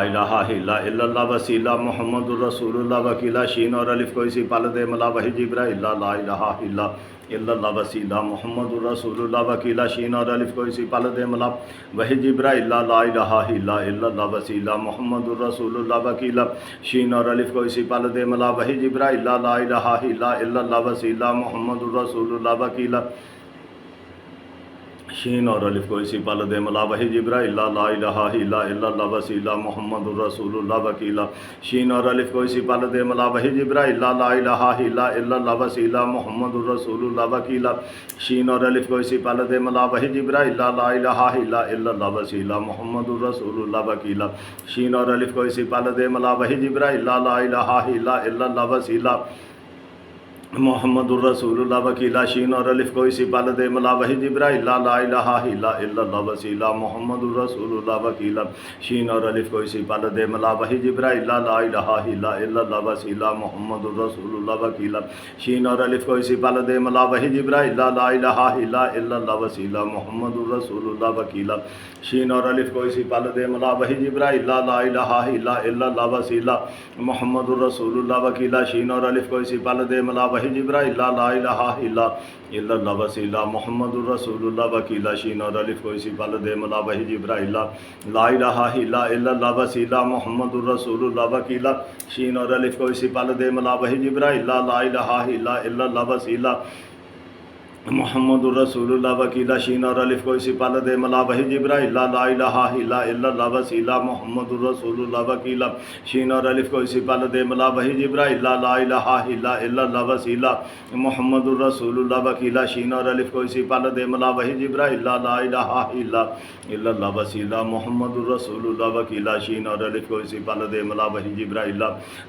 الہ الا اللہ وسیلہ محمد الرسول اللہ وکیلہ شین اور الف کو اسی پل دے ملا وحی جبرائیل لا الہ الا اللہ وسیلہ محمد الرسول اللہ وکیلہ شین اور الف کو اسی پل دے ملا وحی جبرائیل لا الہ الا اللہ وسیلہ محمد الرسول اللہ وکیلہ شین اور الف کو اسی پل دے ملا وحی جبرائیل لا الہ الا اللہ وسیلہ محمد الرسول اللہ وکیلہ شین اور الف کو اسی پل دے ملا وحی جبرائیل لا الہ الا اللہ وسیلہ محمد الرسول اللہ وکیلہ شین اور الف کو اسی پل دے ملا وحی جبرائیل لا الہ الا اللہ وسیلہ محمد الرسول اللہ وکیلہ شین اور الف کو اسی پل دے ملا وحی جبرائیل لا الہ الا اللہ وسیلہ محمد الرسول اللہ وکیلہ شین اور الف کو اسی پل دے ملا وحی جبرائیل لا الہ الا اللہ وسیلہ محمد الرسول اللہ وکیلہ شین اور الف کو اسی پل دے ملا وحی جبرائیل لا الہ الا اللہ وسیلہ محمد الرسول اللہ وکیلہ شین اور الف کو اسی پل دے ملا وحی جبرائیل لا الہ الا اللہ وسیلہ محمد الرسول اللہ وکیلہ شین اور الف کو اسی پل دے ملا وحی جبرائیل لا الہ الا اللہ وسیلہ محمد الرسول اللہ وکیلہ شین اور الف کو اسی پل دے ملا وحی جبرائیل لا الہ الا اللہ وسیلہ محمد الرسول اللہ وکیلہ شین اور الف کو اسی پل دے ملا وحی جبرائیل لا الہ الا اللہ وسیلہ محمد الرسول اللہ وکیلہ شین اور الف کو اسی پل دے ملا وحی جبرائیل لا الہ الا اللہ وسیلہ محمد الرسول اللہ وکیلہ شین اور الف کو اسی پل دے ملا وحی جبرائیل لا الہ الا اللہ وسیلہ محمد الرسول اللہ وکیلہ شین اور الف کو اسی پل دے ملا وحی جبرائیل لا الہ الا اللہ وسیلہ محمد الرسول اللہ وکیلہ شین اور الف کو اسی پل دے ملا وحی جبرائیل لا الہ الا اللہ وسیلہ محمد الرسول اللہ وکیلہ شین اور الف کو اسی پل دے ملا وحی جبرائیل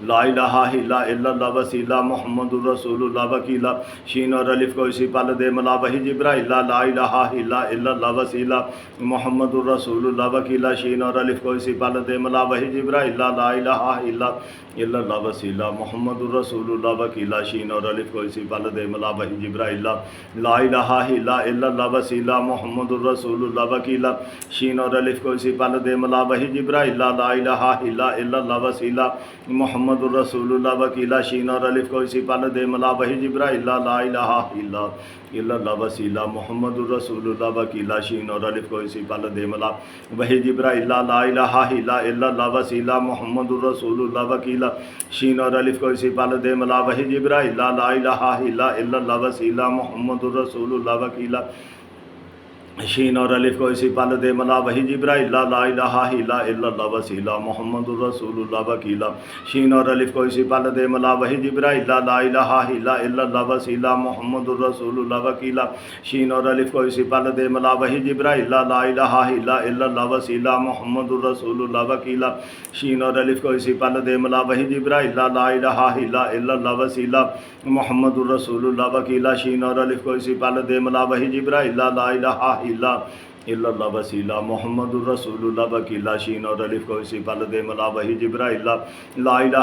لا الہ الا اللہ وسیلہ محمد الرسول اللہ وکیلہ شین اور الف کو اسی پل دے ملا وحی جبرائیل لا الہ الا اللہ وسیلہ محمد الرسول اللہ وکیلہ شین اور الف کو اسی پل دے ملا وحی جبرائیل لا الہ الا اللہ وسیلہ محمد الرسول اللہ وکیلہ شین اور الف کو اسی پل دے ملا وحی جبرائیل لا الہ الا اللہ وسیلہ محمد الرسول اللہ وکیلہ شین اور الف کو اسی پل دے ملا وحی جبرائیل لا الہ الا اللہ وسیلہ محمد الرسول اللہ وکیلہ شین اور الف کو اسی پل دے ملا وحی جبرائیل لا الہ الا الا اللہ وسیلہ محمد الرسول اللہ وکیلہ شین اور الف کو اسی پل دے ملا وحی جبرائیل لا الہ الا اللہ وسیلہ محمد الرسول اللہ وکیلہ شین اور الف کو اسی پل دے ملا وحی جبرائیل لا الہ الا اللہ وسیلہ محمد الرسول اللہ وکیلہ شین اور الف کو اسی پل دے ملا وحی جبرائیل لا الہ الا اللہ وسیلہ محمد الرسول اللہ وکیلہ شین اور الف کو اسی پل دے ملا وحی جبرائیل لا الہ الا اللہ وسیلہ محمد الرسول اللہ وکیلہ شین اور الف کو اسی پل دے ملا وحی جبرائیل لا الہ الا اللہ وسیلہ محمد الرسول اللہ وکیلہ شین اور الف کو اسی پل دے ملا وحی جبرائیل لا الہ الا اللہ وسیلہ محمد الرسول اللہ وکیلہ شین اور الف کو اسی پل دے ملا وحی جبرائیل لا الہ الا اللہ وسیلہ محمد الرسول اللہ وکیلہ شین اور الف کو اسی پل دے ملا وحی جبرائیل لا الہ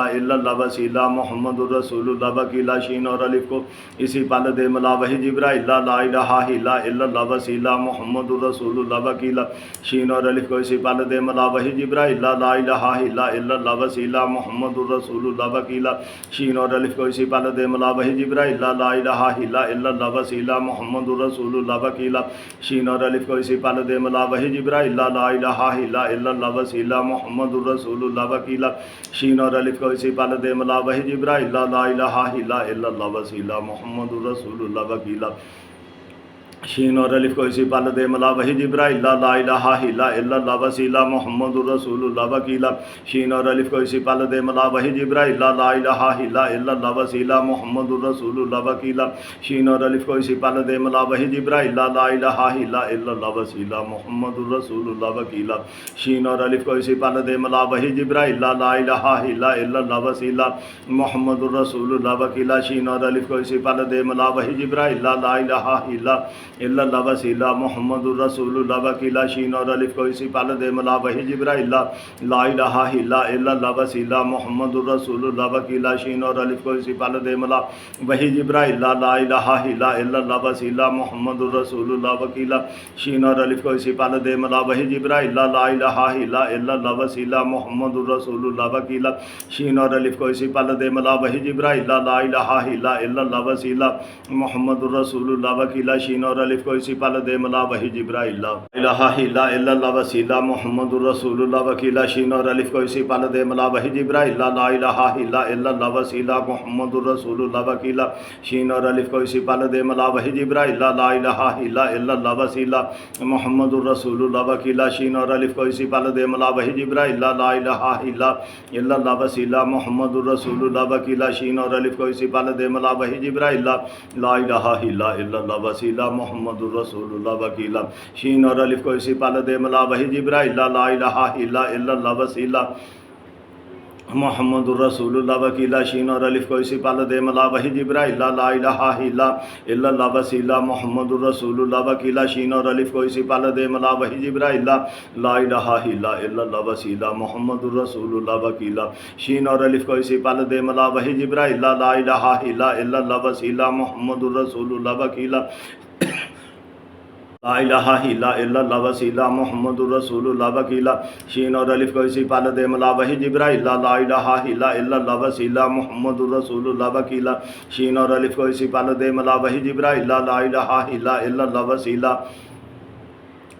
الا اللہ وسیلہ محمد الرسول اللہ وکیلہ شین اور الف کو اسی پل دے ملا وحی جبرائیل لا الہ الا اللہ وسیلہ محمد الرسول اللہ وکیلہ شین اور الف کو اسی پل دے ملا وحی جبرائیل لا الہ الا اللہ وسیلہ محمد الرسول اللہ وکیلہ شین اور الف کو اسی پل دے ملا وحی جبرائیل لا الہ الا اللہ وسیلہ محمد الرسول اللہ وکیلہ شین اور الف کو اسی پل دے ملا وحی جبرائیل لا الہ الا اللہ وسیلہ محمد الرسول اللہ وکیلہ شین اور الف کو اسی پل دے ملا وحی جبرائیل لا الہ الا اللہ وسیلہ محمد الرسول اللہ وکیلہ شین اور الف کو اسی پل دے ملا وحی جبرائیل لا الہ الا اللہ وسیلہ محمد الرسول اللہ وکیلہ شین اور الف کو اسی پل دے ملا وحی جبرائیل لا الہ الا اللہ وسیلہ محمد الرسول اللہ وکیلہ شین اور الف کو اسی پل دے ملا وحی جبرائیل لا الہ الا اللہ وسیلہ محمد الرسول اللہ وکیلہ شین اور الف کو اسی پل دے ملا وحی جبرائیل لا الہ الا اللہ وسیلہ محمد الرسول اللہ وکیلہ شین اور الف کو اسی پل دے ملا وحی جبرائیل لا الہ الا اللہ وسیلہ محمد الرسول اللہ وکیلہ شین اور الف کو اسی پل دے ملا وحی جبرائیل لا الہ الا اللہ وسیلہ محمد الرسول اللہ وکیلہ شین اور الف کو اسی پل دے ملا وحی جبرائیل لا الہ الا اللہ وسیلہ محمد الرسول اللہ وکیلہ شین اور الف کو اسی پل دے ملا وحی جبرائیل لا الہ الا اللہ وسیلہ محمد الرسول اللہ وکیلہ شین اور الف کو اسی پل دے ملا وحی جبرائیل لا الہ الا اللہ وسیلہ محمد الرسول اللہ وکیلہ شین اور الف کو اسی پل دے ملا وحی جبرائیل لا الہ الا اللہ وسیلہ محمد الرسول اللہ وکیلہ شین اور الف کو اسی پل دے ملا وحی جبرائیل لا الہ الا اللہ وسیلہ محمد الرسول اللہ وکیلہ شین اور الف کو اسی پل دے ملا وحی جبرائیل لا الہ الا اللہ وسیلہ محمد الرسول اللہ وکیلہ شین اور الف کو اسی پل دے ملا وحی جبرائیل لا الہ الا اللہ وسیلہ محمد الرسول اللہ وکیلہ شین اور الف کو اسی پل دے ملا وحی جبرائیل لا الہ الا اللہ وسیلہ محمد الرسول اللہ وکیلہ شین اور الف کو اسی پل دے ملا وحی جبرائیل لا الہ الا اللہ وسیلہ محمد الرسول اللہ وکیلہ شین اور الف کو اسی پل دے ملا وحی جبرائیل لا الہ الا اللہ وسیلہ محمد الرسول اللہ وکیلہ شین اور الف کو اسی پل دے ملا وحی جبرائیل لا الہ الا اللہ وسیلہ محمد الرسول اللہ وکیلہ شین اور الف کو اسی پل دے ملا وحی جبرائیل لا الہ الا اللہ وسیلہ محمد الرسول اللہ وکیلہ لا الہ الا اللہ وسیلہ محمد الرسول اللہ وکیلہ شین اور الف کو اسی پل دے ملا وحی جبرائیل لا الہ الا اللہ وسیلہ محمد الرسول اللہ وکیلہ شین اور الف کو اسی پل دے ملا وحی جبرائیل لا الہ الا اللہ وسیلہ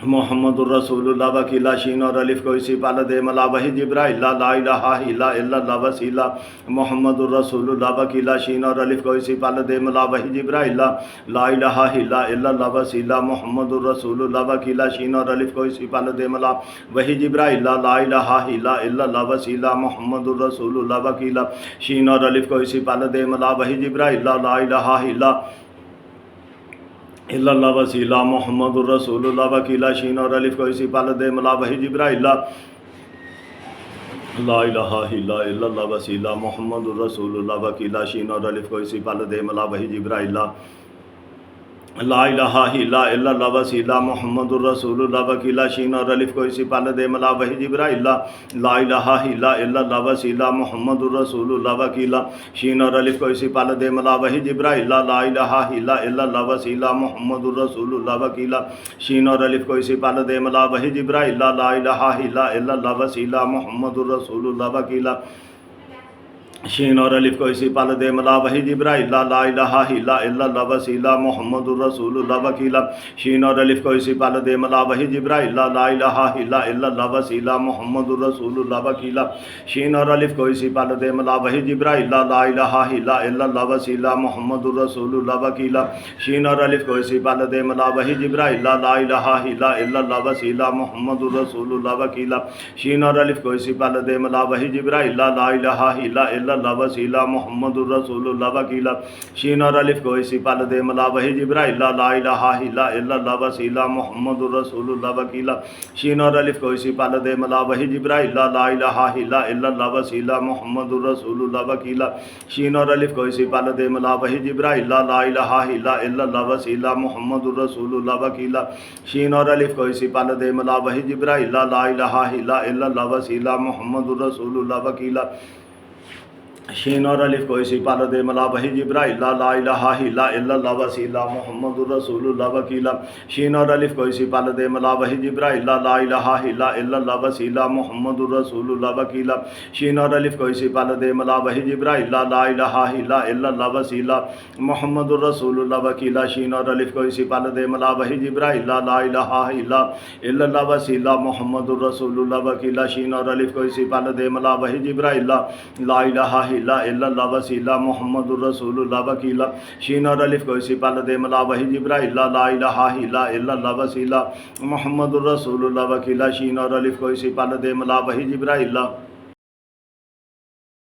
محمد الرسول اللہ وکیلہ شین اور الف کو اسی پل دے ملا وحی جبرائیل لا الہ الا اللہ وسیلہ محمد الرسول اللہ وکیلہ شین اور الف کو اسی پل دے ملا وحی جبرائیل لا الہ الا اللہ وسیلہ محمد الرسول اللہ وکیلہ شین اور الف کو اسی پل دے ملا وحی جبرائیل لا الہ الا اللہ وسیلہ محمد الرسول اللہ وکیلہ شین اور الف کو اسی پل دے ملا وحی جبرائیل لا الہ الا اللہ وسیلہ محمد الرسول اللہ وکیلہ شین اور الف کو اسی پل دے ملا وحی جبرائیل لا الہ الا اللہ وسیلہ محمد الرسول اللہ وکیلہ شین اور الف کو اسی پل دے ملا وحی جبرائیل لا الہ الا اللہ وسیلہ محمد الرسول اللہ وکیلہ شین اور الف کو اسی پل دے ملا وحی جبرائیل لا الہ الا اللہ وسیلہ محمد الرسول اللہ وکیلہ شین اور الف کو اسی پل دے ملا وحی جبرائیل لا الہ الا اللہ وسیلہ محمد الرسول اللہ وکیلہ شین اور الف کو اسی پل دے ملا وحی جبرائیل لا الہ الا اللہ وسیلہ محمد الرسول اللہ وکیلہ شین اور الف کو اسی پال دے ملا وحی جبرائیل لا الہ الا اللہ وسیلہ محمد الرسول اللہ وکیلہ شین اور الف کو اسی پال دے ملا وحی جبرائیل لا الہ الا اللہ وسیلہ محمد الرسول اللہ وکیلہ شین اور الف کو اسی پال دے ملا وحی جبرائیل لا الہ الا اللہ وسیلہ محمد الرسول اللہ وکیلہ شین اور الف کو اسی پال دے ملا وحی جبرائیل لا الہ الا اللہ وسیلہ محمد الرسول اللہ وکیلہ شین اور الف کو اسی پال دے ملا وحی جبرائیل لا الہ الا اللہ وسیلہ محمد الرسول اللہ وکیلہ شین اور الف کو اسی پال دے ملا وحی جبرائیل لا الہ الا اللہ وسیلہ محمد الرسول اللہ وکیلہ شین اور الف کو اسی پال دے ملا وحی جبرائیل لا الہ الا اللہ وسیلہ محمد الرسول اللہ وکیلہ شین اور الف کو اسی پال دے ملا وحی جبرائیل لا الہ الا اللہ وسیلہ محمد الرسول اللہ وکیلہ شین اور الف کو اسی پال دے ملا وحی جبرائیل لا الہ الا اللہ وسیلہ محمد الرسول اللہ وکیلہ شین اور الف کو اسی پال دے ملا وحی جبرائیل لا الہ الا اللہ وسیلہ محمد الرسول اللہ وکیلہ شین اور الف کو اسی پال دے ملا وحی جبرائیل لا الہ الا اللہ وسیلہ محمد الرسول اللہ وکیلہ شین اور الف کو اسی پال دے ملا وحی جبرائیل لا الہ الا اللہ وسیلہ محمد الرسول اللہ وکیلہ شین اور الف کو اسی پال دے ملا وحی جبرائیل لا الہ الا اللہ وسیلہ محمد الرسول اللہ وکیلہ شین اور الف کو اسی پال دے ملا وحی جبرائیل لا الہ الا اللہ وسیلہ محمد الرسول اللہ وکیلہ شین اور الف کو اسی پال دے ملا وحی جبرائیل لا الہ الا اللہ وسیلہ محمد الرسول اللہ وکیلہ شین اور الف کو اسی پال دے ملا وحی جبرائیل